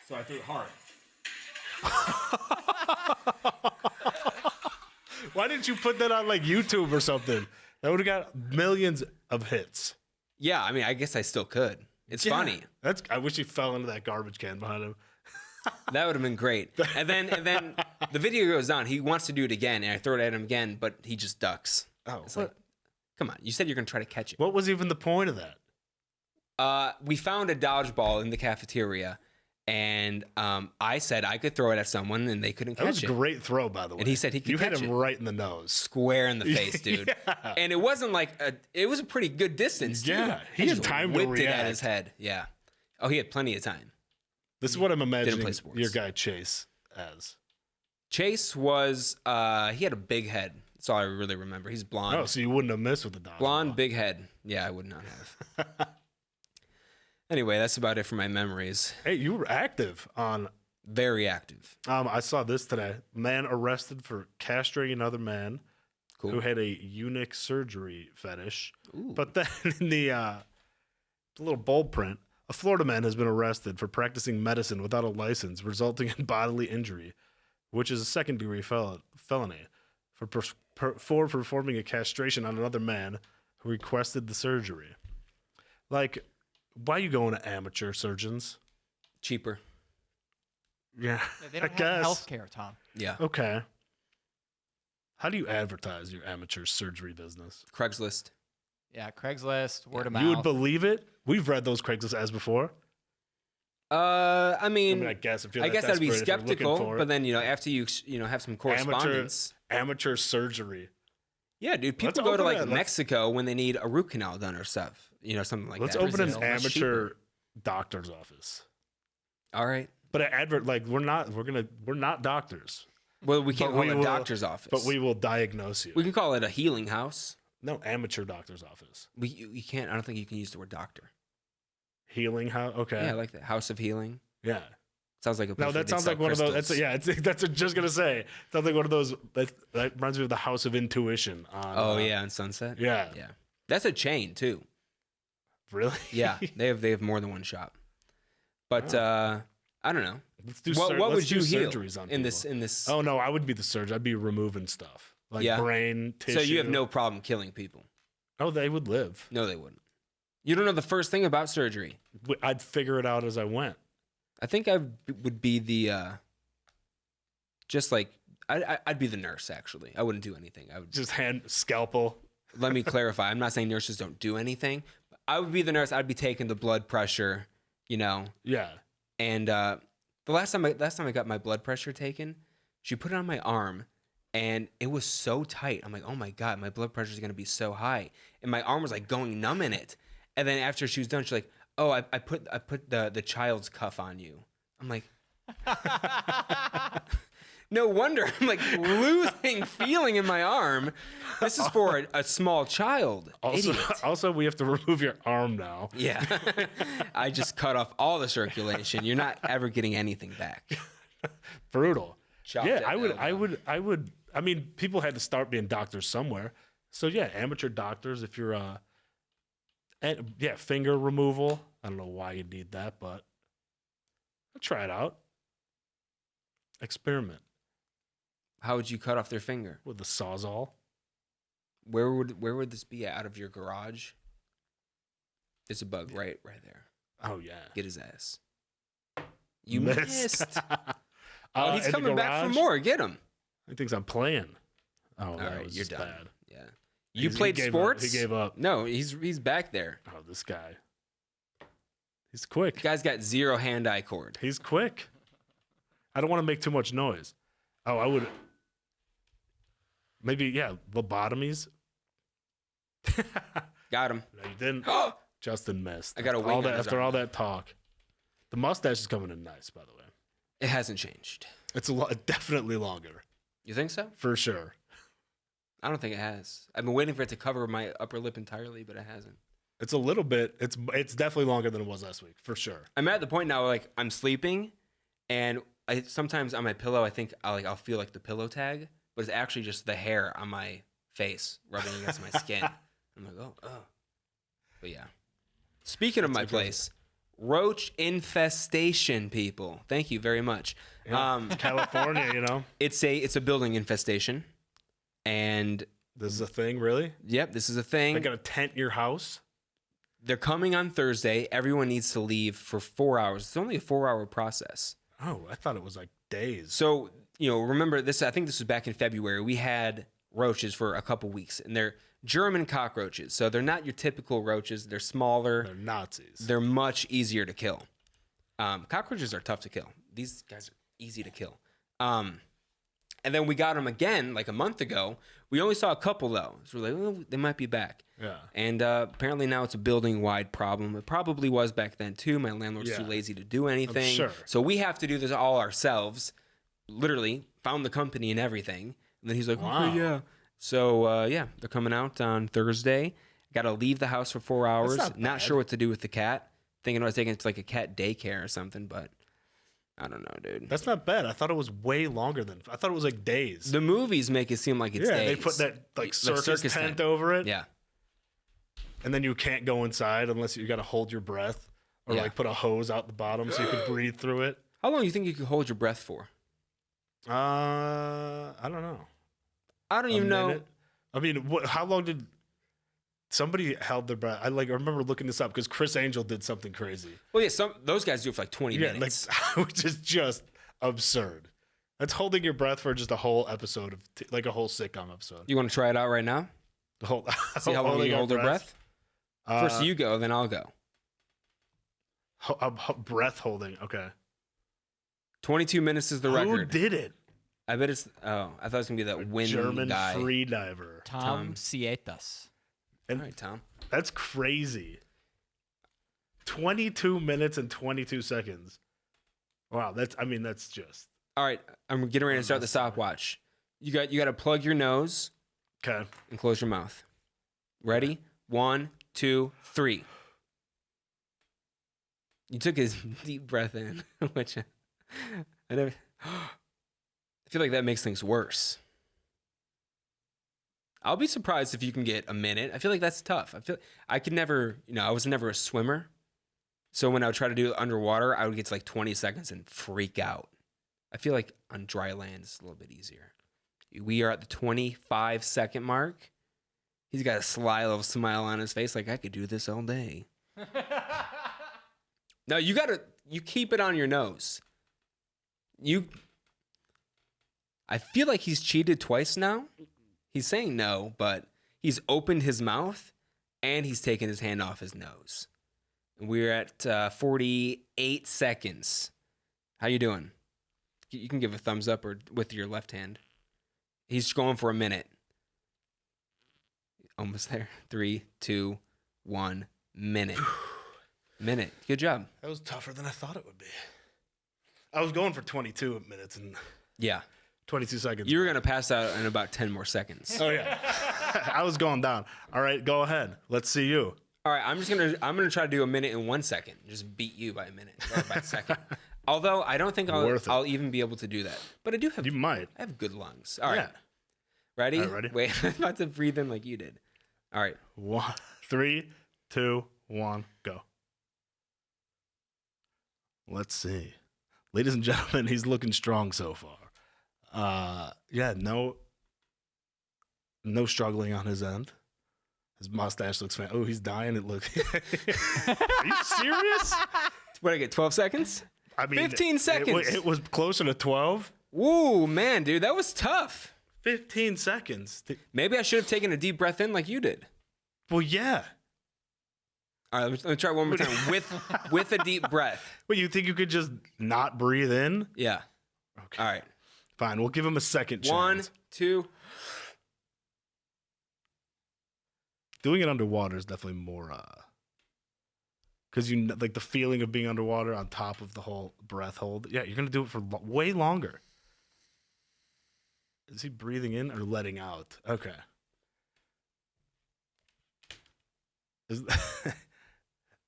So I threw it hard. Why didn't you put that on like YouTube or something? That would have got millions of hits. Yeah, I mean, I guess I still could. It's funny. I wish he fell into that garbage can behind him. That would have been great. And then the video goes on. He wants to do it again, and I throw it at him again, but he just ducks. Oh, It's like, come on. You said you're going to try to catch it. what was even the point of that? We found a dodgeball in the cafeteria, and I said I could throw it at someone, and they couldn't That was catch a it. great throw, by the way. And he said he could You catch hit him it. right in the nose. Square in the face, dude. Yeah. And it wasn't like it was a pretty good distance. Too. Yeah, he I had just time to whipped it at react. his head. Yeah. Oh, he had plenty of time. This is what I'm imagining play sports. your guy Chase as. Chase was he had a big head. That's all I really remember. He's blonde. Oh, so you wouldn't have missed with the dodgeball. Blonde, big head. Yeah, I would not have. Anyway, that's about it for my memories. Hey, you were active on. Very active. I saw this today. Man arrested for castrating another man Cool. who had a eunuch surgery fetish. Ooh. But then in the little bold print, a Florida man has been arrested for practicing medicine without a license, resulting in bodily injury, which is a second-degree felony for performing a castration on another man who requested the surgery. Like, why are you going to amateur surgeons? Cheaper. Yeah, They I don't have guess. health care, Tom. Yeah. Okay. How do you advertise your amateur surgery business? Craigslist. Yeah, Craigslist, word of mouth. You would believe it? We've read those Craigslist ads before. I mean, I guess if you're I that guess I'd be desperate, if you're looking skeptical, for it. but then after you have some correspondence. Amateur surgery. Yeah, dude. People Let's go to open like it. Mexico when they need a root canal done or stuff. Something like Let's that. open an Brazil. Much amateur cheaper. doctor's office. All right. But we're not doctors. Well, we can't But call we it a will- doctor's office. But we will diagnose you. we can call it a healing house. No, amateur doctor's office. You can't. I don't think you can use the word doctor. Healing house. Okay. Yeah, I like that. House of healing. Yeah. Sounds like a place No, where that they sounds sell like one of those. crystals. That's just gonna say. Sounds like one of those. That reminds me of the House of Intuition. On, Oh yeah, on Sunset. Yeah. Yeah. That's a chain too. Really? Yeah, they have more than one shop. But I don't know. Let's do. What let's would do you heal surgeries on in people. this? Oh no, I would be the surgeon. I'd be removing stuff like Yeah. brain tissue. So you have no problem killing people? Oh, they would live. No, they wouldn't. You don't know the first thing about surgery. I'd figure it out as I went. I think I would be the just like I'd be the nurse. Actually, I wouldn't do anything. I would Just hand scalpel. let me clarify. I'm not saying nurses don't do anything. But I would be the nurse. I'd be taking the blood pressure. Yeah. And the last time I got my blood pressure taken, she put it on my arm, and it was so tight. I'm like, oh my god, my blood pressure is gonna be so high, and my arm was like going numb in it. And then after she was done, she's like, "Oh, I put the child's cuff on you." I'm like, no wonder I'm like losing feeling in my arm. This is for a small child. Also, Idiot. also, we have to remove your arm now. Yeah. I just cut off all the circulation. You're not ever getting anything back. Brutal. Chop Yeah, that I would. nail I down. would. I would. I mean, people had to start being doctors somewhere. So yeah, amateur doctors. If you're and yeah, finger removal. I don't know why you need that, but I'll try it out. Experiment How would you cut off their finger? with the Sawzall. Where would this be out of your garage? There's a bug right there. Oh yeah, Get his ass. You Missed. missed. Oh, he's in the coming back for garage? more. Get him. He thinks I'm playing. Oh, All that right, was you're just done. bad. Yeah. You He played gave up. sports? He gave up. No, he's back there. Oh, this guy. He's quick. The guy's got zero hand-eye cord. He's quick. I don't want to make too much noise. Oh, I would. Maybe, yeah, lobotomies. Got him. No, you didn't. Justin missed. I got a wing all on that his after arm. all that talk. The mustache is coming in nice, by the way. It hasn't changed. It's definitely longer, You think so? for sure. I don't think it has. I've been waiting for it to cover my upper lip entirely, but it hasn't. It's a little bit. It's definitely longer than it was last week, for sure. I'm at the point now where, like, I'm sleeping, and sometimes on my pillow I think I'll feel like the pillow tag, but it's actually just the hair on my face rubbing against my skin. I'm like, oh. But yeah. Speaking of my place, roach infestation, people. Thank you very much. California, you know, It's a building infestation, and this is a thing. Really, yep, this is a thing. they got to tent your house. They're coming on Thursday. Everyone needs to leave for 4 hours. It's only a 4-hour process. Oh, I thought it was like days. So, remember this, I think this was back in February. We had roaches for a couple weeks, and they're German cockroaches. So they're not your typical roaches. They're smaller. They're Nazis. They're much easier to kill. Cockroaches are tough to kill. These guys are easy to kill. And then we got them again like a month ago. We only saw a couple though. So we're like, well, they might be back. Yeah. And apparently now it's a building-wide problem. It probably was back then too. My landlord's too Yeah. lazy to do anything. sure. So we have to do this all ourselves. Literally found the company and everything. And then he's like, Wow. okay, yeah. So yeah, they're coming out on Thursday. Got to leave the house for 4 hours. not Not bad. sure what to do with the cat. Thinking about taking it to like a cat daycare or something, but I don't know, dude. That's not bad. I thought it was way longer than. I thought it was like days. The movies make it seem like it's yeah, days. they put that like circus, circus tent tent. over it. Yeah. And then you can't go inside unless you got to hold your breath or Yeah. like put a hose out the bottom so you could breathe through it. How long do you think you could hold your breath for? I don't know. I don't A even know. minute? I mean, how long did somebody held their breath? I remember looking this up because Chris Angel did something crazy. Well, yeah, those guys do it for like 20 Yeah, minutes. which is just absurd. That's holding your breath for just a whole episode of like a whole sitcom episode. You want to try it out right now? The whole, See how long you holding can our hold your breath? First Uh, you go, then I'll go. breath holding. Okay. 22 minutes is the Who record. did it? I bet it's. Oh, I thought it was gonna be that wind German guy. free diver. Tom Sietas. All right, Tom. That's crazy. 22 minutes and 22 seconds. Wow, that's just All right, I'm getting ready to start the stopwatch. You got to plug your nose okay. and close your mouth. Ready? 1, 2, 3. You took a deep breath in, which I never. I feel like that makes things worse. I'll be surprised if you can get a minute. I feel like that's tough. I could never, I was never a swimmer. So when I would try to do it underwater, I would get to like 20 seconds and freak out. I feel like on dry land it's a little bit easier. We are at the 25-second mark. He's got a sly little smile on his face like I could do this all day. No, you keep it on your nose. I feel like he's cheated twice now. He's saying no, but he's opened his mouth and he's taken his hand off his nose. We're at 48 seconds. How you doing? You can give a thumbs up or with your left hand. He's going for a minute. Almost there. 3, 2, 1, minute. Minute. Good job. That was tougher than I thought it would be. I was going for 22 minutes and Yeah. 22 seconds. You were going to pass out in about 10 more seconds. Oh, yeah. I was going down. All right, go ahead. Let's see you. All right, I'm gonna try to do a minute in 1 second. Just beat you by a minute or by a second. Although I don't think Worth it. I'll even be able to do that. But I do have You might. I have good lungs. All right. Yeah. Ready? All right, ready? Wait, I'm about to breathe in like you did. All right. 1, 3, 2, 1, go. Let's see. Ladies and gentlemen, he's looking strong so far. Yeah, no struggling on his end. His mustache looks oh, he's dying. It looks. Are you serious? What did I get? 12 seconds? I mean, 15 seconds. It was closer to 12. Ooh, man, dude, that was tough. 15 seconds. Maybe I should have taken a deep breath in like you did. Well, yeah. All right, let me try one more time with a deep breath. Well, you think you could just not breathe in? Yeah. Okay. All right. Fine. We'll give him a second chance. 1, 2. Doing it underwater is definitely more, because like the feeling of being underwater on top of the whole breath hold. Yeah, you're gonna do it for way longer. Is he breathing in or letting out? Okay.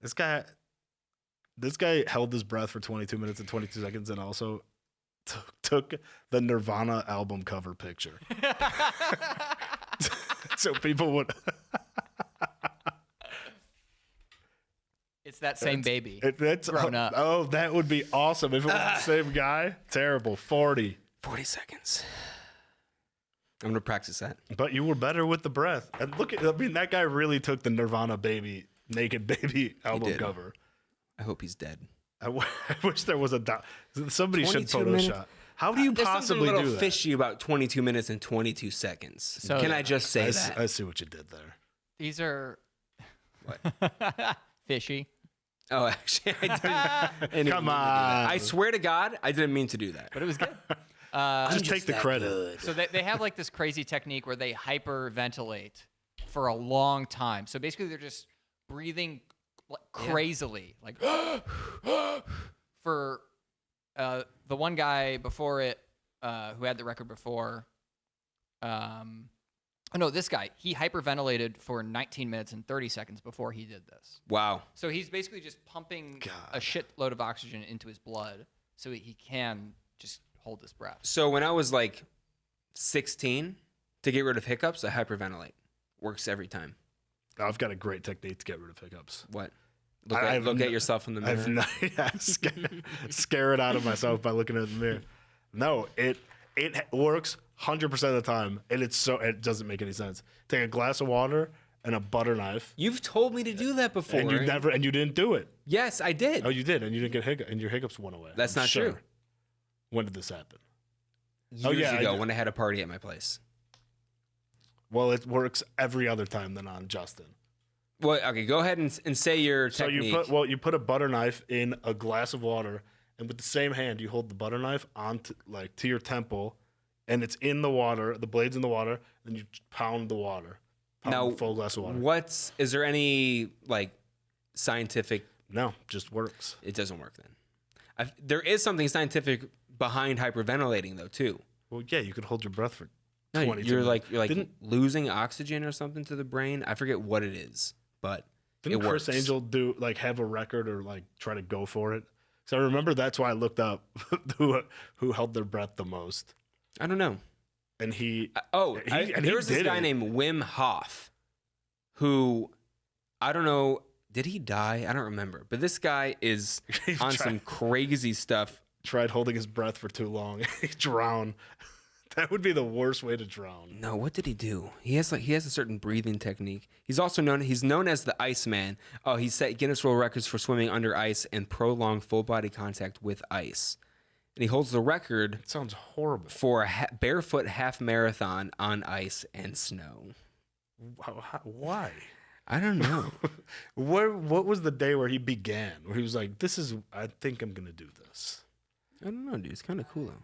This guy held his breath for 22 minutes and 22 seconds and also took the Nirvana album cover picture. So people would. It's that same baby. That's grown up. Oh, that would be awesome if it was the same guy. Terrible. 40 seconds. I'm going to practice that. But you were better with the breath. And look at, I mean, that guy really took the Nirvana Naked Baby album did. cover. I hope he's dead. I wish there was a somebody should 22 Photoshop. minutes? How do you There's possibly something a do little that? fishy about 22 minutes and 22 seconds. So- Can I just say I that? see what you did there. These are What? fishy. Oh, actually, I didn't. Come on. I swear to God, I didn't mean to do that. But it was good. Just take the credit. So they have like this crazy technique where they hyperventilate for a long time. So basically, they're just breathing like crazily, like for the one guy before it who had the record before. Oh no, this guy, he hyperventilated for 19 minutes and 30 seconds before he did this. Wow. So he's basically just pumping God. a shitload of oxygen into his blood so he can just hold his breath. So when I was like 16, to get rid of hiccups, I hyperventilate. Works every time. I've got a great technique to get rid of hiccups. What? Look I've at no- yourself in the mirror. I've not, yeah, scare it out of myself by looking at the mirror. No, it works 100% of the time, and it doesn't make any sense. Take a glass of water and a butter knife, You've told me to do that before. and you didn't do it. Yes, I did. Oh, you did, and you didn't get hiccups, and your hiccups went away. That's I'm not sure. true. When did this happen? Years yeah, I ago did. when I had a party at my place. Well, it works every other time than on Justin. Well, okay, go ahead and say your So technique. you put a butter knife in a glass of water, and with the same hand you hold the butter knife onto to your temple, and it's in the water. The blade's in the water, and you pound the water. Pound Now, a full glass of water. is there any like scientific? No, just works. It doesn't work then. There is something scientific behind hyperventilating though too. Well, yeah, you could hold your breath for No, 22 you're minutes. like Didn't losing oxygen or something to the brain. I forget what it is, but didn't it Chris works. Angel have a record or try to go for it? So I remember that's why I looked up who held their breath the most, I don't know. and he There was this did guy it. named Wim Hof, who I don't know. Did he die? I don't remember. But this guy is He on tried- some crazy stuff. tried holding his breath for too long. He drowned. That would be the worst way to drown. No, what did he do? He has a certain breathing technique. He's known as the Iceman. Oh, he set Guinness World Records for swimming under ice and prolonged full body contact with ice. And he holds the record It sounds horrible. for a barefoot half marathon on ice and snow. Why? I don't know. What was the day where he began? Where he was like, I think I'm gonna do this. I don't know, dude. It's kind of cool though.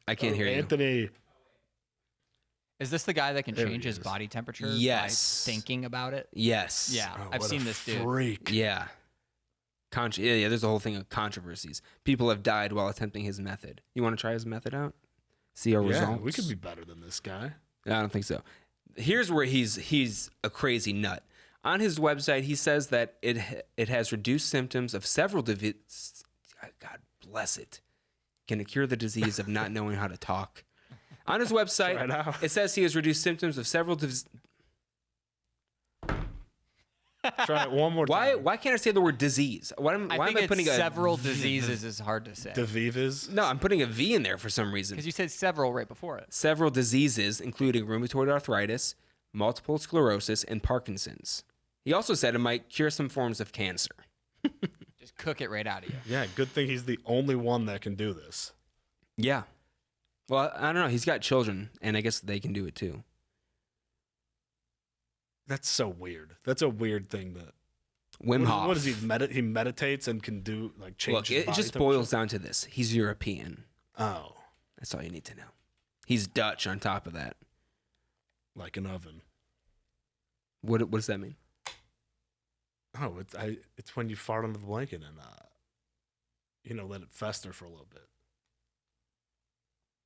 I can't hear you. Anthony. Is this the guy that can There change he his is. body temperature Yes. by thinking about it? Yes. Yeah, Oh, I've what seen a this dude. freak. Yeah. Yeah, there's a whole thing of controversies. People have died while attempting his method. You want to try his method out? See our Yeah, results? we could be better than this guy. I don't think so. Here's where he's a crazy nut. On his website, he says that it has reduced symptoms of several diseases. God bless it. Can it cure the disease of not knowing how to talk? On his website, Try it out. it says he has reduced symptoms of several diseases. Try it one more time. Why can't I say the word disease? Why am I think putting several diseases is hard to say. DeVivas? No, I'm putting a V in there for some reason. Because you said several right before it. Several diseases, including rheumatoid arthritis, multiple sclerosis, and Parkinson's. He also said it might cure some forms of cancer. Just cook it right out of you. Yeah, good thing he's the only one that can do this. Yeah. Well, I don't know. He's got children, and I guess they can do it too. That's so weird. That's a weird thing that. Wim Hof. What is he? He meditates and can do like change. Look, his it body just temperature? boils down to this. He's European. Oh, That's all you need to know. He's Dutch on top of that. like an oven. What does that mean? Oh, it's when you fart under the blanket and let it fester for a little bit.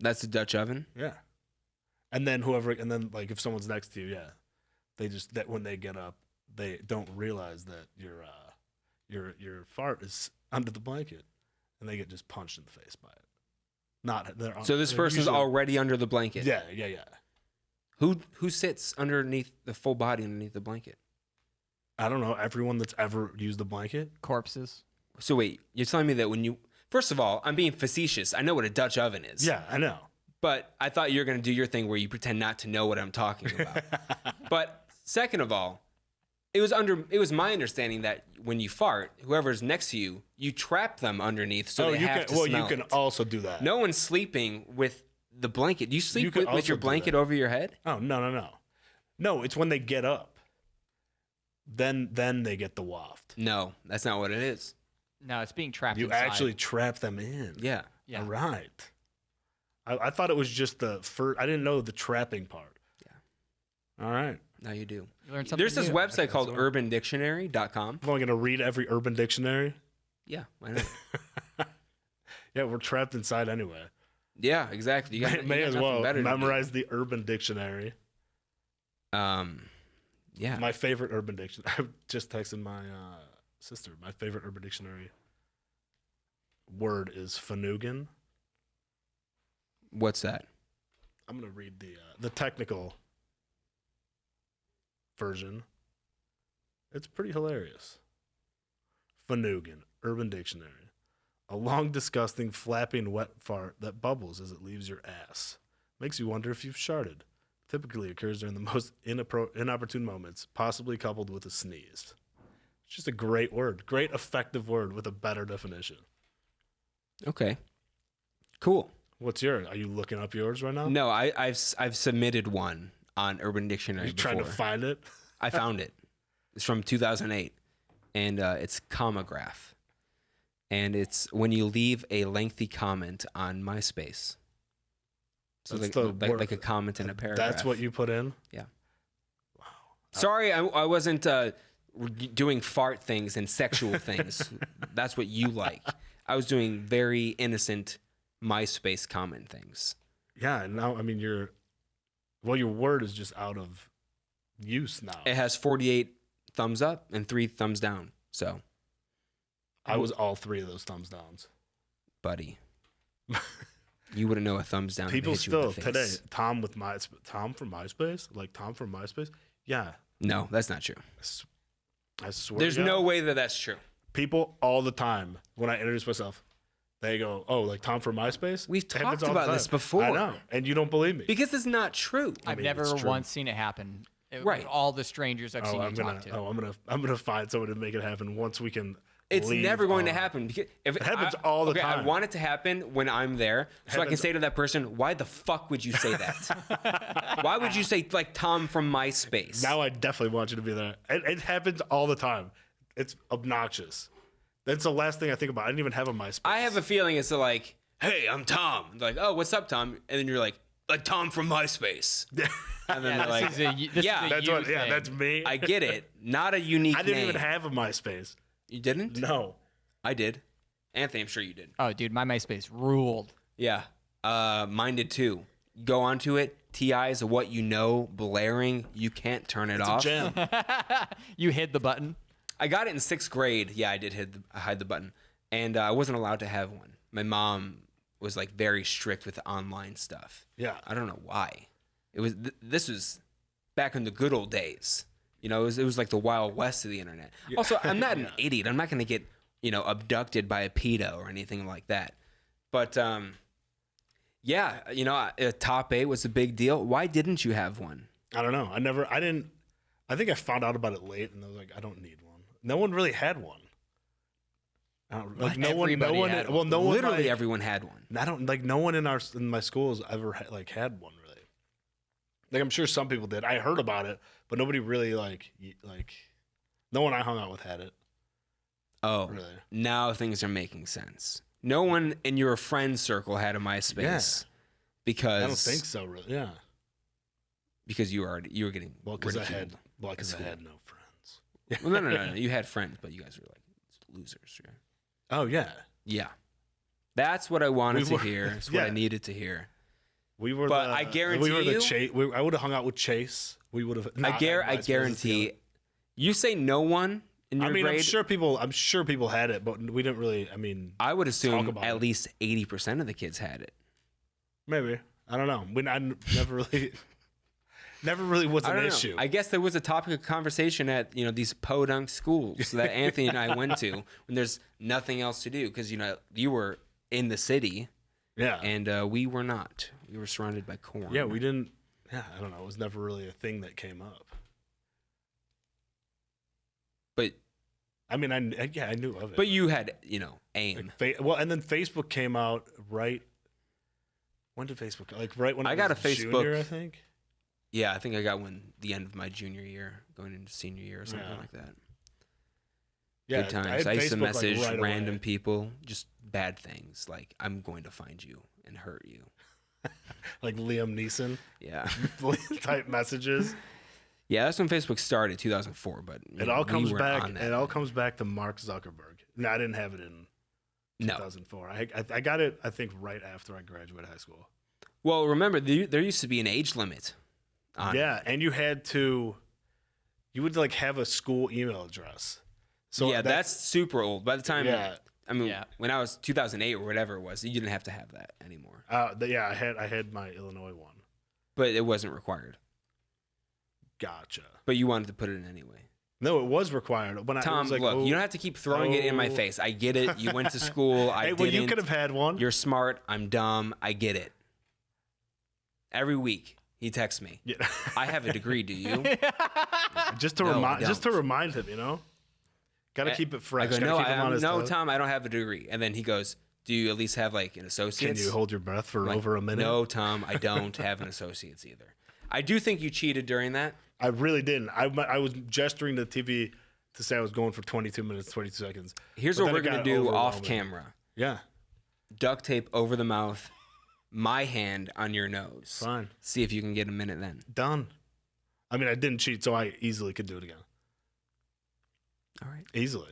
That's a Dutch oven? Yeah, and then like if someone's next to you, yeah, they just that when they get up, they don't realize that your fart is under the blanket, and they get just punched in the face by it. So this person's already under the blanket. Yeah. Who sits underneath the full body underneath the blanket? I don't know. Everyone that's ever used the blanket. Corpses. So wait, you're telling me that when you first of all, I'm being facetious. I know what a Dutch oven is. Yeah, I know. But I thought you were going to do your thing where you pretend not to know what I'm talking about. But second of all, it was my understanding that when you fart, whoever's next to you, you trap them underneath so they have to smell you can it. also do that. No one's sleeping with the blanket. Do you sleep can with also your do blanket that. over your head? Oh, no. No, it's when they get up. Then they get the waft. No, that's not what it is. No, it's being trapped You inside. actually trap them in. Yeah. Yeah. All right. I thought it was just the first. I didn't know the trapping part. Yeah. All right. Now you do. You learn something There's this new. website called smart. urbandictionary.com. I'm only going to read every Urban Dictionary. Yeah, I know. Yeah, we're trapped inside anyway. Yeah, exactly. You May got as nothing well better to do. memorize the Urban Dictionary. Yeah. My favorite Urban Dictionary. I just texted my sister. My favorite Urban Dictionary word is Fanugan. What's that? I'm gonna read the technical version. It's pretty hilarious. Fanugan, Urban Dictionary. A long, disgusting, flapping, wet fart that bubbles as it leaves your ass. Makes you wonder if you've sharted. Typically occurs during the most inopportune moments, possibly coupled with a sneeze. It's just a great word. Great, effective word with a better definition. Okay. Cool. What's yours? Are you looking up yours right now? No, I've submitted one on Urban Dictionary Are you trying to before. find it? I found it. It's from 2008, and it's commagraph. And it's when you leave a lengthy comment on Myspace. So That's like, the like, word. like a comment in a paragraph. That's what you put in? Sorry, I wasn't doing fart things and sexual things. That's what you like. I was doing very innocent MySpace comment things. Yeah, and now, I mean, your word is just out of use now. It has 48 thumbs up and 3 thumbs down. So, I was all 3 of those thumbs downs. buddy, you wouldn't know a thumbs down. if it People hit you in still, the today, face. Tom from MySpace? Like Tom from MySpace? Yeah. No, that's not true. I swear There's to God, no way that that's true. people all the time, when I introduce myself, they go, oh, like Tom from MySpace? We've It happens talked all the about this time. before. I know, and you don't believe me. Because it's not true. I've mean, never it's true. once seen it happen. Right. With all the strangers I've seen you talk to. I'm gonna find someone to make it happen once we can. It's leave never going to on- happen. Because if It happens all the I time. want it to happen when I'm there, so I can Happens- say to that person, "Why the fuck would you say that? Why would you say like Tom from MySpace?" Now I definitely want you to be there. It happens all the time. It's obnoxious. That's the last thing I think about. I didn't even have a MySpace. I have a feeling it's like, "Hey, I'm Tom." They're like, "Oh, what's up, Tom?" And then you're like, like Tom from MySpace. And then they're like, this is yeah, a That's you what. Yeah, thing. that's me. I get it. Not a unique I didn't name. even have a MySpace. You didn't? No. I did. Anthony, I'm sure you did. Oh, dude, my MySpace ruled. Yeah. Mine did too. Go onto it. TI is what you know, blaring. You can't turn it off. Jam. You hid the button. I got it in 6th grade. Yeah, I did hide the button. And I wasn't allowed to have one. My mom was like very strict with online stuff. Yeah. I don't know why. It was this was back in the good old days. You know, it was like the Wild West of the internet. Also, I'm not an idiot. I'm not going to get, abducted by a pedo or anything like that. But yeah, top 8 was a big deal. Why didn't you have one? I don't know. I think I found out about it late, and I was like, I don't need one. No one really had one. Like no one. had Well, no one. Literally like, everyone had one. I don't like. No one in my schools ever had one really. Like I'm sure some people did. I heard about it, but nobody really like. No one I hung out with had it. Oh, Really? now things are making sense. No one in your friend circle had a MySpace because I don't think so. Really? Yeah. because you were getting Because I ridiculed. had no friends. Well, no. You had friends, but you guys were like losers. Right? Oh yeah. Yeah, that's what I wanted We to were- hear. It's what I yeah. needed to hear. We were. But I guarantee we were the you- Chase. I would have hung out with Chase. We would have. I guarantee. You say no one in your grade. I'm sure people had it, but we didn't really. I mean, I would assume about at it. least 80% of the kids had it. maybe. I don't know. I never really was I an don't issue. know. I guess there was a topic of conversation at these podunk schools that Anthony and I went to when there's nothing else to do because you were in the city yeah. and we were not. We were surrounded by corn. Yeah, we didn't. Yeah, I don't know. It was never really a thing that came up. But I mean, I knew of it. but you had AIM. And then Facebook came out right. When did Facebook? Like right when I it got was a Facebook- junior, I think. Yeah, I think I got one the end of my junior year, going into senior year or something Yeah. like that. Yeah, Good times. had I used to Facebook, like, message right random away. people, just bad things like "I'm going to find you and hurt you." Like Liam Neeson Yeah, type messages. yeah. That's when Facebook started, 2004. But It all we comes weren't back. on that It all then. comes back to Mark Zuckerberg. No, I didn't have it in No. 2004. I got it. I think right after I graduated high school. Well, remember there used to be an age limit. On it. Yeah, and you would like have a school email address. So yeah, that's super old. By the time, Yeah. I mean, Yeah. when I was 2008 or whatever it was, you didn't have to have that anymore. yeah. I had my Illinois one. But it wasn't required. Gotcha. But you wanted to put it in anyway. No, it was required. When Tom, I was like, look, you don't have to keep throwing it in my face. I get it. You went to school. I Hey, well, didn't. you could have had one. You're smart. I'm dumb. I get it. Every week he texts me. Yeah. I have a degree. Do you? just to No, I don't. remind him, Got to keep it fresh. I go, Gotta no, keep him on his toes. Tom, I don't have a degree. And then he goes, do you at least have like an Can associate's? you hold your breath for Like, over a minute? No, Tom, I don't have an associate's either. I do think you cheated during that. I really didn't. I was gesturing to the TV to say I was going for 22 minutes, 22 seconds. Here's But what then we're it going to got do off overwhelming. camera. Yeah, Duct tape over the mouth, my hand on your nose. fine. See if you can get a minute then. Done. I mean, I didn't cheat, so I easily could do it again. All right. Easily.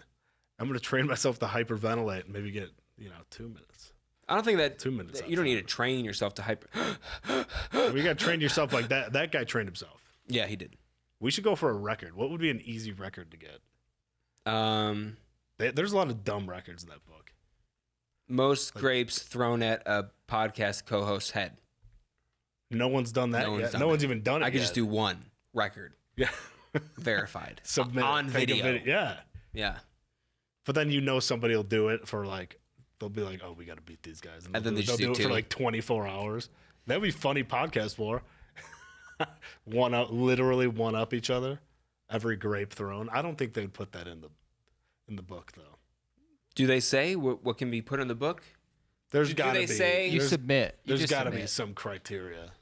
I'm going to train myself to hyperventilate and maybe get, 2 minutes. I don't think that 2 minutes you don't need to outside. train yourself to hyper. You got to train yourself like that. That guy trained himself. Yeah, he did. We should go for a record. What would be an easy record to get? Um, There's a lot of dumb records in that book. most grapes thrown at a podcast co-host's head. No one's done that No one's yet. done No that. one's even done it I could yet. just do one record, Yeah. verified, Submit it. on Take a video. Yeah. Yeah, But then somebody will do it for like, they'll be like, oh, we got to beat these guys. And then they they'll just do it for two. like 24 hours. That'd be funny podcast for. Literally one up each other. Every grape thrown. I don't think they'd put that in the book though. do they say what can be put in the book? There's Do got to they be. say- You there's, submit. You There's just got to be submit. some criteria.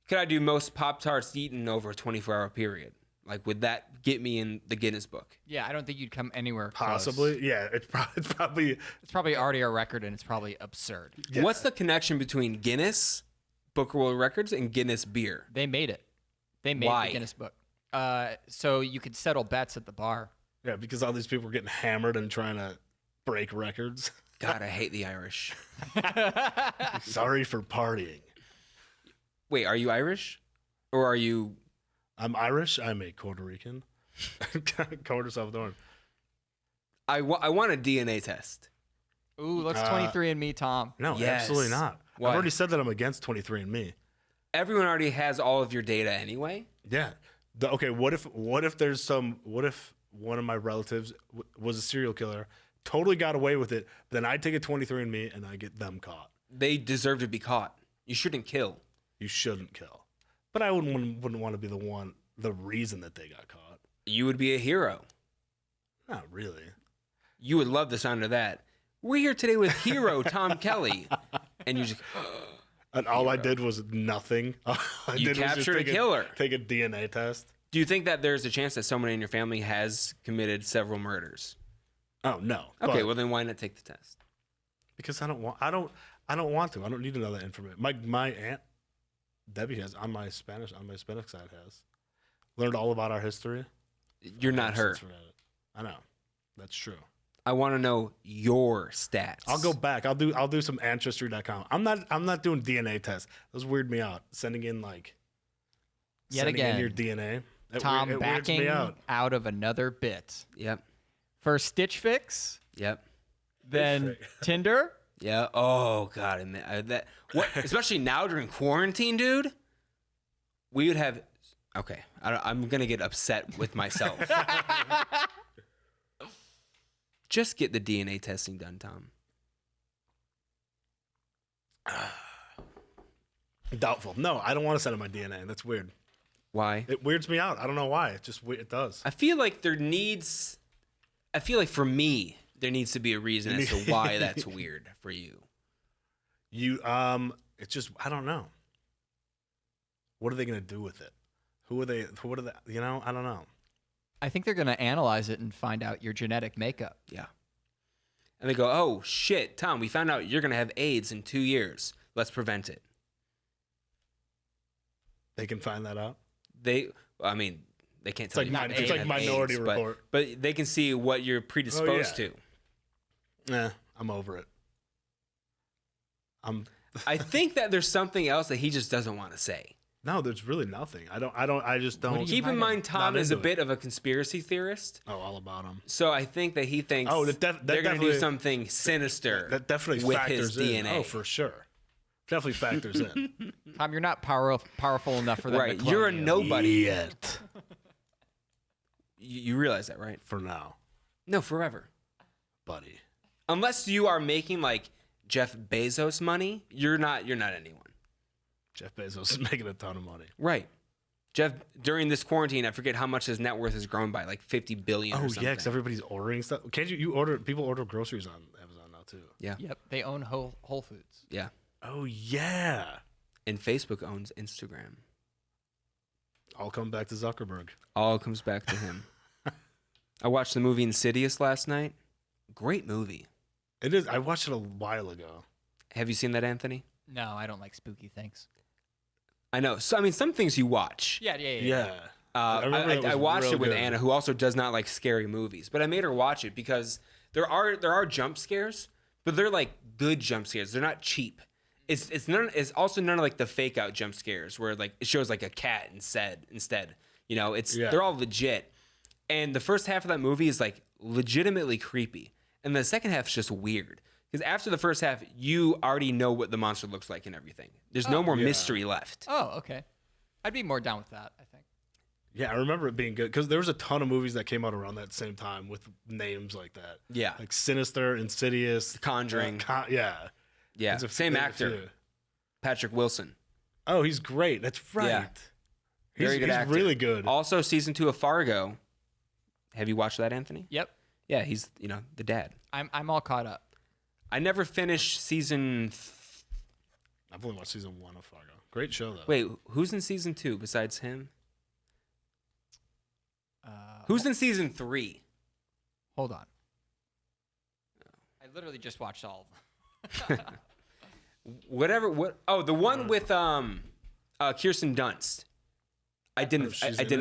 Could I do most Pop Tarts eaten over a 24-hour period? Like, would that get me in the Guinness Book? Yeah, I don't think you'd come anywhere close. Possibly. Yeah. It's probably. It's probably already a record, and it's probably absurd. Yeah. What's the connection between Guinness, Book of World Records and Guinness beer. They made it. They made Why? the Guinness Book. So you could settle bets at the bar. Yeah, because all these people were getting hammered and trying to break records. God, I hate the Irish. Sorry for partying. Wait, are you Irish? Or are you... I'm Irish. I'm a Puerto Rican. Quarter Salvadoran. I want a DNA test. Ooh, let's 23andMe, Tom. No, Yes. absolutely not. Why? I've already said that I'm against 23andMe. Everyone already has all of your data anyway. Yeah. Okay. What if one of my relatives was a serial killer, totally got away with it, then I take a 23andMe and I get them caught. They deserve to be caught. You shouldn't kill. You shouldn't kill. But I wouldn't want to be the reason that they got caught. You would be a hero. Not really. You would love the sound of that. We're here today with hero Tom Kelly. And you just... And all I did was nothing. All I You did was just captured a killer. Take a DNA test. Do you think that there's a chance that someone in your family has committed several murders? Oh no. Okay, But- well then why not take the test? because I don't want to. I don't need to know that information. My aunt Debbie has on my Spanish side has learned all about our history. You're not I've her. since forgot it. I know. That's true. I want to know your stats. I'll go back. I'll do some ancestry.com. I'm not doing DNA tests. Those weird me out. Sending in Yet sending in again, your DNA. Tom it weirds backing me out. out of another bit. Yep. First Stitch Fix, Yep. then Tinder. Yeah. Oh God. Especially now during quarantine, dude. We would have. Okay. I'm gonna get upset with myself. Just get the DNA testing done, Tom. Doubtful. No, I don't want to send in my DNA. That's weird. Why? It weirds me out. I don't know why. It just it does. I feel like for me, there needs to be a reason as to why that's weird for you. It's just I don't know. What are they gonna do with it? What are they? I don't know. I think they're going to analyze it and find out your genetic makeup. Yeah. And they go, oh, shit, Tom, we found out you're going to have AIDS in 2 years. Let's prevent it. They can find that out. They can't tell you. It's like Minority AIDS, Report. But they can see what you're predisposed to. I'm over it. I think that there's something else that he just doesn't want to say. No, there's really nothing. I just don't. Keep in mind, Tom Not is a into bit of a conspiracy theorist. Oh, all about him. So I think that he thinks that they're going to do definitely- something sinister That definitely with factors his DNA. in. Oh, for sure. Definitely factors in. Tom, you're not powerful enough for them Right. to clone You're a you. nobody. Yet. You realize that, right? For now, No, forever. buddy. Unless you are making like Jeff Bezos money, you're not anyone. Jeff Bezos is making a ton of money. Right. Jeff, during this quarantine, I forget how much his net worth has grown by, like 50 billion or Oh something. yeah, because everybody's ordering stuff. Can't people order groceries on Amazon now too? Yeah. Yep, they own Whole Foods. Yeah. Oh yeah. And Facebook owns Instagram. I'll come back to Zuckerberg. All comes back to him. I watched the movie Insidious last night. Great movie. It is. I watched it a while ago. Have you seen that, Anthony? No, I don't like spooky things. I know. So, I mean, some things you watch. Yeah. Yeah. I watched it with good. Anna, who also does not like scary movies. But I made her watch it because there are jump scares, but they're like good jump scares. They're not cheap. It's also none of like the fake out jump scares where like it shows like a cat instead. They're all legit. And the first half of that movie is like legitimately creepy, and the second half is just weird. Because after the first half, you already know what the monster looks like and everything. There's no more mystery left. Oh, okay. I'd be more down with that, I think. Yeah, I remember it being good because there was a ton of movies that came out around that same time with names like that. Yeah. Like Sinister, Insidious, Conjuring. Yeah. Yeah, It's same it's actor, few. Patrick Wilson. Oh, he's great. That's right. Yeah. Very good he's actor. really good. Also, season 2 of Fargo. Have you watched that, Anthony? Yep. Yeah, he's the dad. I'm all caught up. I never finished season. I've only watched season 1 of Fargo. Great show though. Wait, who's in season 2 besides him? Who's in season 3? Hold on. I literally just watched all of them. whatever. What? Oh, the one with Kirsten Dunst. I didn't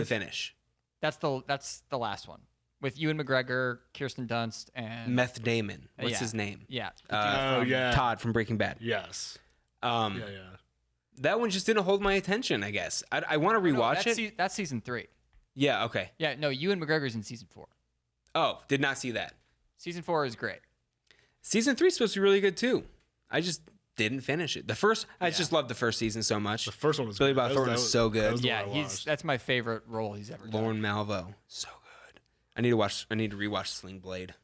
finish. That's the last one with Ewan McGregor, Kirsten Dunst, and Meth Damon. What's yeah. his name? Yeah. Todd from Breaking Bad. Yes. Yeah. That one just didn't hold my attention, I guess. I want to rewatch it. That's season 3. Yeah, okay. Yeah, no, Ewan McGregor's in season 4. Oh, did not see that. Season 4 is great. Season 3 is supposed to be really good too. I just didn't finish it. I just loved the first season so much. The first one was Billy good. Bob Thornton was so good. Yeah, that's my favorite role he's ever done. Lorne Malvo, so good. I need to rewatch Sling Blade.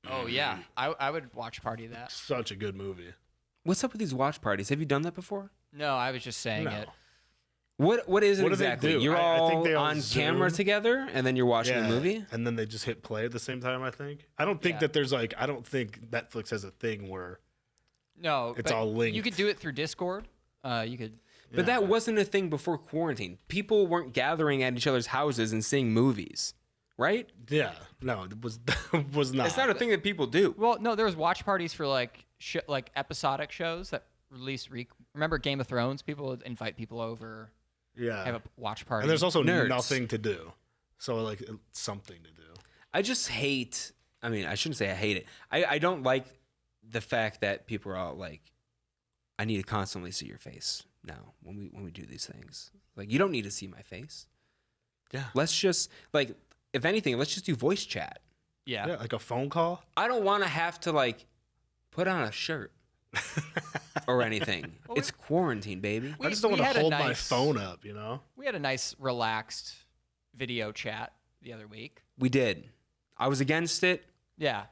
Oh yeah, I would watch party that. Such a good movie. What's up with these watch parties? Have you done that before? No, I was just saying it. What is it What do they exactly? do? You're I all think they all on Zoom. camera together, and then you're watching the movie. And then they just hit play at the same time, I think. I don't think that there's I don't think Netflix has a thing where No, it's but all linked. You could do it through Discord. You could. But that wasn't a thing before quarantine. People weren't gathering at each other's houses and seeing movies, right? Yeah. No, it was not. It's not a thing that people do. Well, no, there was watch parties for like episodic shows that release. Remember Game of Thrones? People would invite people over. Yeah. Have a watch party. And there's also Nerds. nothing to do. So it's something to do. I just hate. I mean, I shouldn't say I hate it. I don't like the fact that people are all like, I need to constantly see your face now when we do these things. Like, you don't need to see my face. Yeah. Let's just if anything, let's just do voice chat. Yeah. Yeah, like a phone call. I don't want to have to put on a shirt or anything. It's quarantine, baby. I just don't want to had a hold my nice- phone up, you know? We had a nice, relaxed video chat the other week. We did. I was against it. Yeah.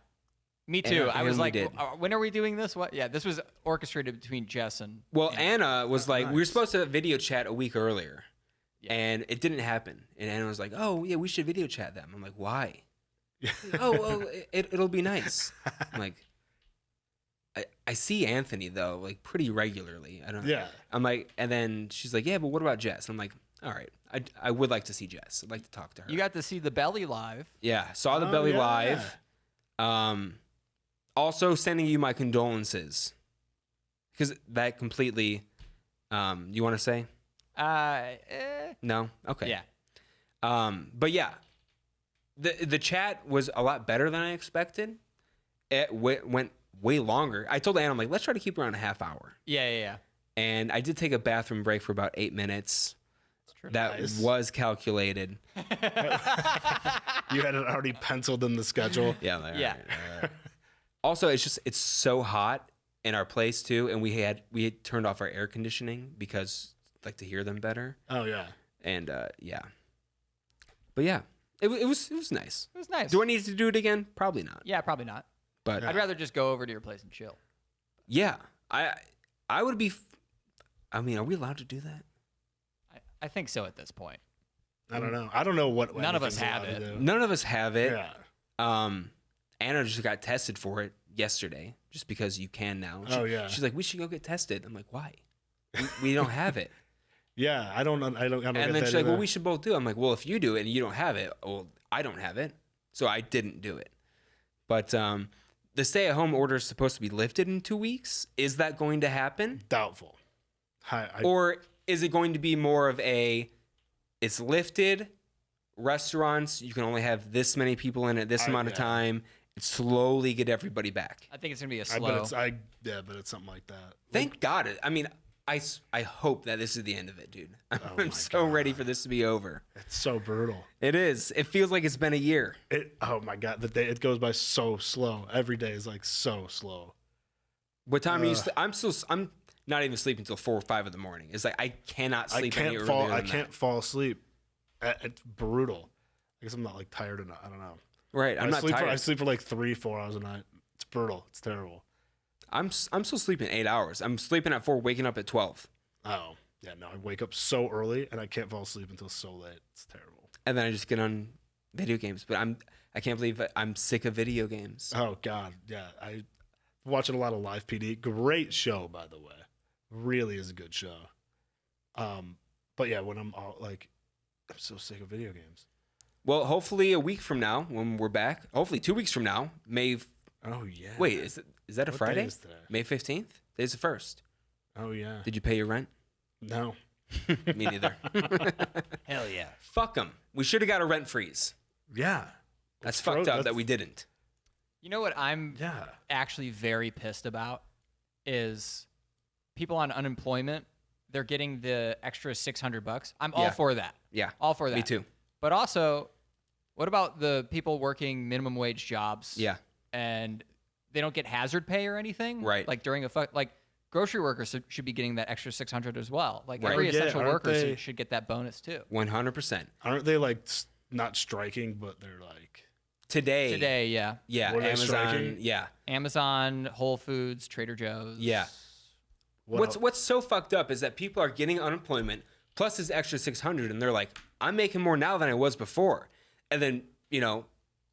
Me And- too. I and was we like, did. when are we doing this? What? Yeah, this was orchestrated between Jess and. Well, Anna. Anna was like, we were nice. supposed to video chat a week earlier, Yeah. and it didn't happen. And Anna was like, oh, yeah, we should video chat them. I'm like, why? Yeah. It'll be nice. I'm like, I see Anthony, though, pretty regularly. I don't. Yeah. I'm like, and then she's like, yeah, but what about Jess? I'm like, all right, I would like to see Jess. I'd like to talk to her. You got to see the belly live. Yeah, saw the Oh, belly yeah. live. Also sending you my condolences, because that completely. You want to say? No. Okay. Yeah. But yeah, the chat was a lot better than I expected. It went way longer. I told Anna, I'm like, let's try to keep around a half hour. Yeah. And I did take a bathroom break for about 8 minutes. That Nice. was calculated. You had it already penciled in the schedule. Yeah. Like, Yeah. all right. Also, it's so hot in our place too, and we had turned off our air conditioning because to hear them better. Oh, yeah. And yeah. But yeah, it was nice. It was nice. Do I need to do it again? Probably not. Yeah, probably not. But I'd rather just go over to your place and chill. yeah, I would be. I mean, are we allowed to do that? I think so at this point. I don't know. I don't know what None of us anything's have allowed to it. do. None of us have it. Yeah. Anna just got tested for it yesterday, just because you can now. Oh, yeah. She's like, we should go get tested. I'm like, why? We don't have it. Yeah. I don't And get then that she's like, well, either. we should both do it. I'm like, well, if you do it and you don't have it, well, I don't have it. So I didn't do it. But the stay-at-home order is supposed to be lifted in 2 weeks. Is that going to happen? Doubtful. Or is it going to be more of it's lifted, restaurants, you can only have this many people in at this amount of yeah. time, slowly get everybody back. I think it's gonna be a I slow. bet it's something like that. Thank God. I mean, I hope that this is the end of it, dude. my I'm so ready for this to be over. It's so brutal. It is. It feels like it's been a year. Oh my God. It goes by so slow. Every day is so slow. What time are you? I'm not even sleeping until 4 or 5 in the morning. It's like I cannot sleep any earlier than I that. can't fall asleep. It's brutal. I guess I'm not tired enough. I don't know. Right. I'm not tired. I sleep for 3-4 hours a night. It's brutal. It's terrible. I'm still sleeping 8 hours. I'm sleeping at 4, waking up at 12. Oh yeah, no. I wake up so early and I can't fall asleep until so late. It's terrible. And then I just get on video games. But I can't believe I'm sick of video games. Oh God, yeah. I watching a lot of Live PD. Great show, by the way. Really is a good show. But yeah, when I'm so sick of video games. Well, hopefully a week from now when we're back. Hopefully 2 weeks from now, May. Oh yeah. Wait, is that a What Friday? day is today? May 15th. Today's the 1st. Oh yeah. Did you pay your rent? No. Me neither. Hell yeah. Fuck them. We should have got a rent freeze. Yeah. That's fucked up that we didn't. You know what I'm Yeah. actually very pissed about is people on unemployment. They're getting the extra $600. I'm all Yeah. for that. Yeah. All for that. Me too. But also, what about the people working minimum wage jobs? Yeah. And they don't get hazard pay or anything? Right. Like during like grocery workers should be getting that extra $600 as well. Like Right. every Yeah, essential aren't worker they- should get that bonus too. 100%. Aren't they like not striking, but they're like Today, yeah. Yeah. Were they Amazon. striking? Yeah. Amazon, Whole Foods, Trader Joe's. Yeah. What's so fucked up is that people are getting unemployment plus this extra 600 and they're like, I'm making more now than I was before. And then,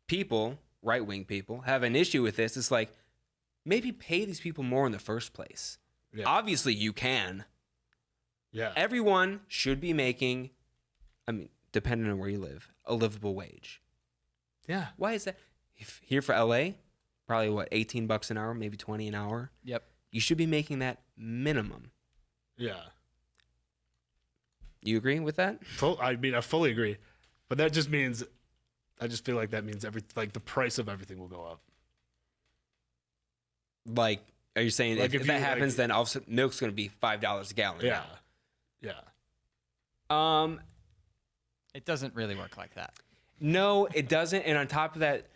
people, right-wing people, have an issue with this. It's like, maybe pay these people more in the first place. Yeah. Obviously, you can. Yeah. Everyone should be making, depending on where you live, a livable wage. Yeah. Why is that? Here for LA, probably $18 an hour, maybe 20 an hour. Yep. You should be making that minimum. Yeah. You agree with that? I fully agree, but that just means, I just feel like that means the price of everything will go up. Like, are you saying Like if if that you, happens, like- then all of a sudden milk's going to be $5 a gallon? Yeah. Yeah. now? It doesn't really work like that. No, it doesn't. And on top of that,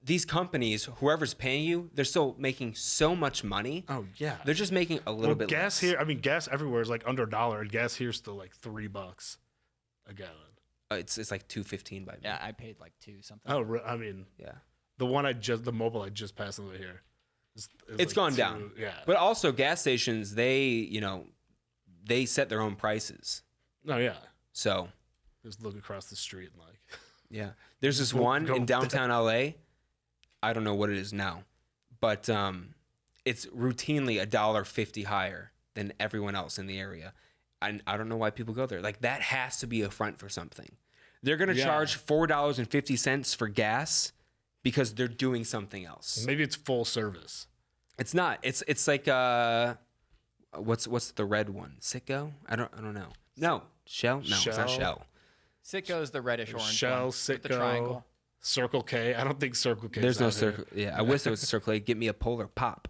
these companies, whoever's paying you, they're still making so much money. Oh yeah. They're just making a little bit gas less. here. Gas everywhere is like under $1, and gas here's still like $3 a gallon. It's like $2.15 by me. Yeah, I paid like $2 something. Oh, yeah. The mobile I just passed over here. Is It's like gone $2. down. Yeah. But also gas stations, they set their own prices. Oh yeah. So Just look across the street and like. yeah, there's this Go- one go- in downtown LA. I don't know what it is now, but it's routinely $1.50 higher than everyone else in the area. And I don't know why people go there. Like, that has to be a front for something. They're going to Yeah. charge $4.50 for gas because they're doing something else. Maybe it's full service. It's not. It's like what's the red one? Citgo? I don't know. No, Shell? No, it's not Shell. Shell. Citgo's the reddish orange Shell, one with the Citgo, triangle. Circle K. I don't think Circle K. There's no Circle. Yeah, I wish there was a Circle A. Get me a Polar Pop.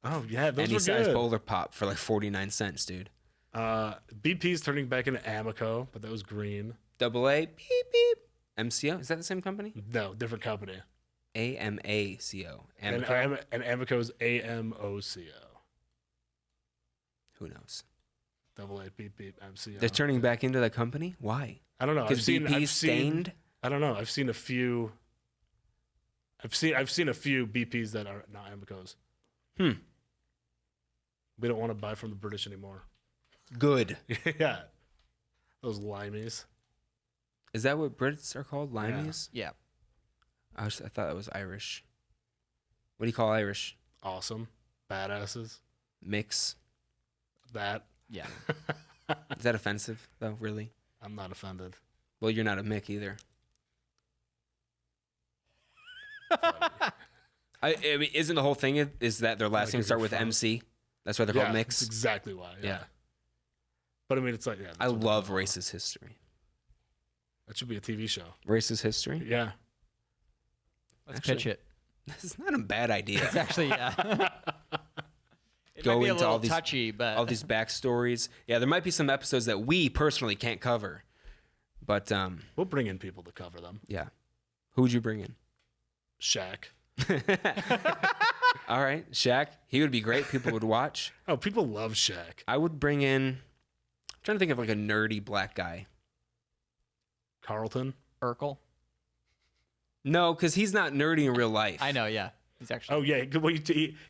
Oh yeah, those Any were size good. Polar Pop for like 49 cents, dude. BP's turning back into Amoco, but that was green. Double A, beep, beep. MCO? Is that the same company? No, different company. AMACO. And Amoco's AMOCO. Who knows? Double A, beep, beep, MCO. They're turning back into that company? Why? I don't know. Because BP stained? I don't know. I've seen a few. I've seen a few BPs that are not Amicos. We don't want to buy from the British anymore. Good. Yeah, those limeys. Is that what Brits are called? Limeys? Yeah. I thought it was Irish. What do you call Irish? Awesome, badasses. Mix. That Yeah. Is that offensive, though, really? I'm not offended. Well, you're not a Mick either. I mean, isn't the whole thing is that their last Like name if start you're with from- MC? That's why they're Yeah, called that's Mix. exactly why. Yeah. Yeah. But I mean, it's like yeah. that's I what they're love called. racist history. That should be a TV show. Racist history? Yeah. Let's Actually- pitch it. This is not a bad idea. It's actually, yeah. It Go might be a into all little these- touchy, but All these backstories. Yeah, there might be some episodes that we personally can't cover. But We'll bring in people to cover them. yeah. Who would you bring in? Shaq. All right, Shaq. He would be great. People would watch. Oh, people love Shaq. I would bring in. I'm trying to think of like a nerdy black guy. Carlton. Urkel. No, because he's not nerdy in real life. I know, yeah. He's actually. Oh yeah, because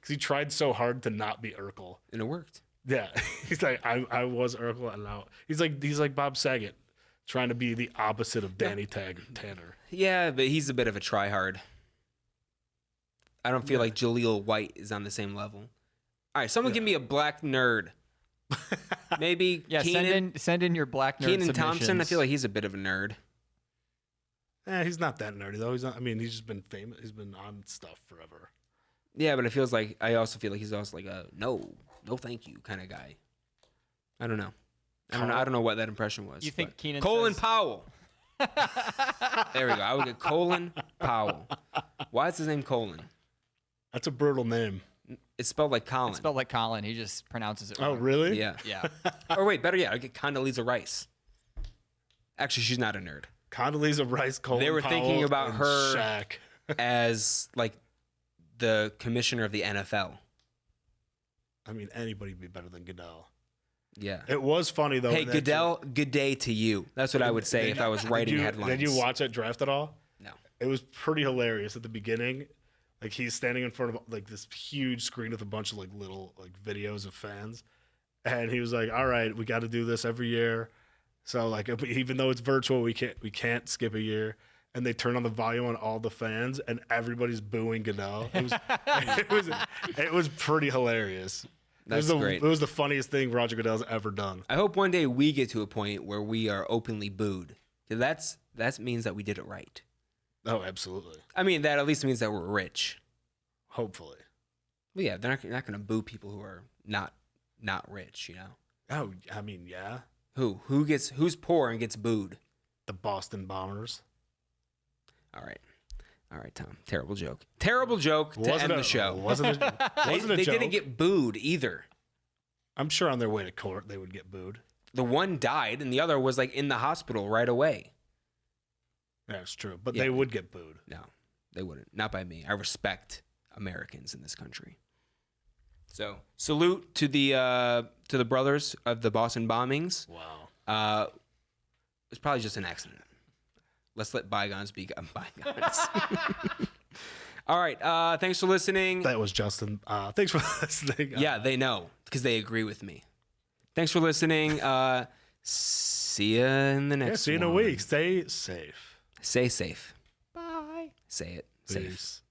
he tried so hard to not be Urkel. And it worked. Yeah, he's like I was Urkel, and now he's like Bob Saget, trying to be the opposite of Danny Tanner. Yeah, but he's a bit of a tryhard. I don't feel like Jaleel White is on the same level. All right, someone give me a black nerd. Maybe Yeah, send in your black nerd Keenan Thompson. I submissions. feel like he's a bit of a nerd. He's not that nerdy though. He's not. I mean, he's just been famous. He's been on stuff forever. Yeah, but I also feel like he's also like a no thank you kind of guy. I don't know. I don't know what that impression was. You think but- Keenan Colin says- Powell. There we go. I would get Colin Powell. Why is his name Colin? That's a brutal name. It's spelled like Colin. It's spelled like Colin. He just pronounces it Oh, wrong. really? Yeah. Yeah. Or wait, better yet, I get Condoleezza Rice. Actually, she's not a nerd. Condoleezza Rice, Colin They were thinking Powell, about and her- Shaq. As like the commissioner of the NFL. I mean, anybody would be better than Goodell. Yeah. It was funny though. Hey, in that Goodell, good day to you. That's what I would say if I was writing headlines. Did you watch that draft at all? No. It was pretty hilarious at the beginning. Like he's standing in front of like this huge screen with a bunch of like little like videos of fans, and he was like, "All right, we got to do this every year." So like even though it's virtual, we can't skip a year. And they turn on the volume on all the fans, and everybody's booing Goodell. It was pretty hilarious. That's great. It was the funniest thing Roger Goodell's ever done. I hope one day we get to a point where we are openly booed. 'Cause that means that we did it right. Oh, absolutely. I mean, that at least means that we're rich. Hopefully. Well, yeah, they're not going to boo people who are not rich, you know? Oh, I mean, yeah. Who's poor and gets booed? The Boston Bombers. All right, Tom. Terrible joke to end the show. Wasn't a They joke. didn't get booed either. I'm sure on their way to court they would get booed. The one died, and the other was like in the hospital right away. That's true, but Yeah. they would get booed. No, they wouldn't. Not by me. I respect Americans in this country. So salute to the brothers of the Boston bombings. Wow. It's probably just an accident. Let's let bygones be bygones. All right. Thanks for listening. That was Justin. Thanks for listening. Yeah, they know because they agree with me. Thanks for listening. See ya in the next See you in a one. week. Stay safe. Stay safe. Bye. Say it. Safe. Peace.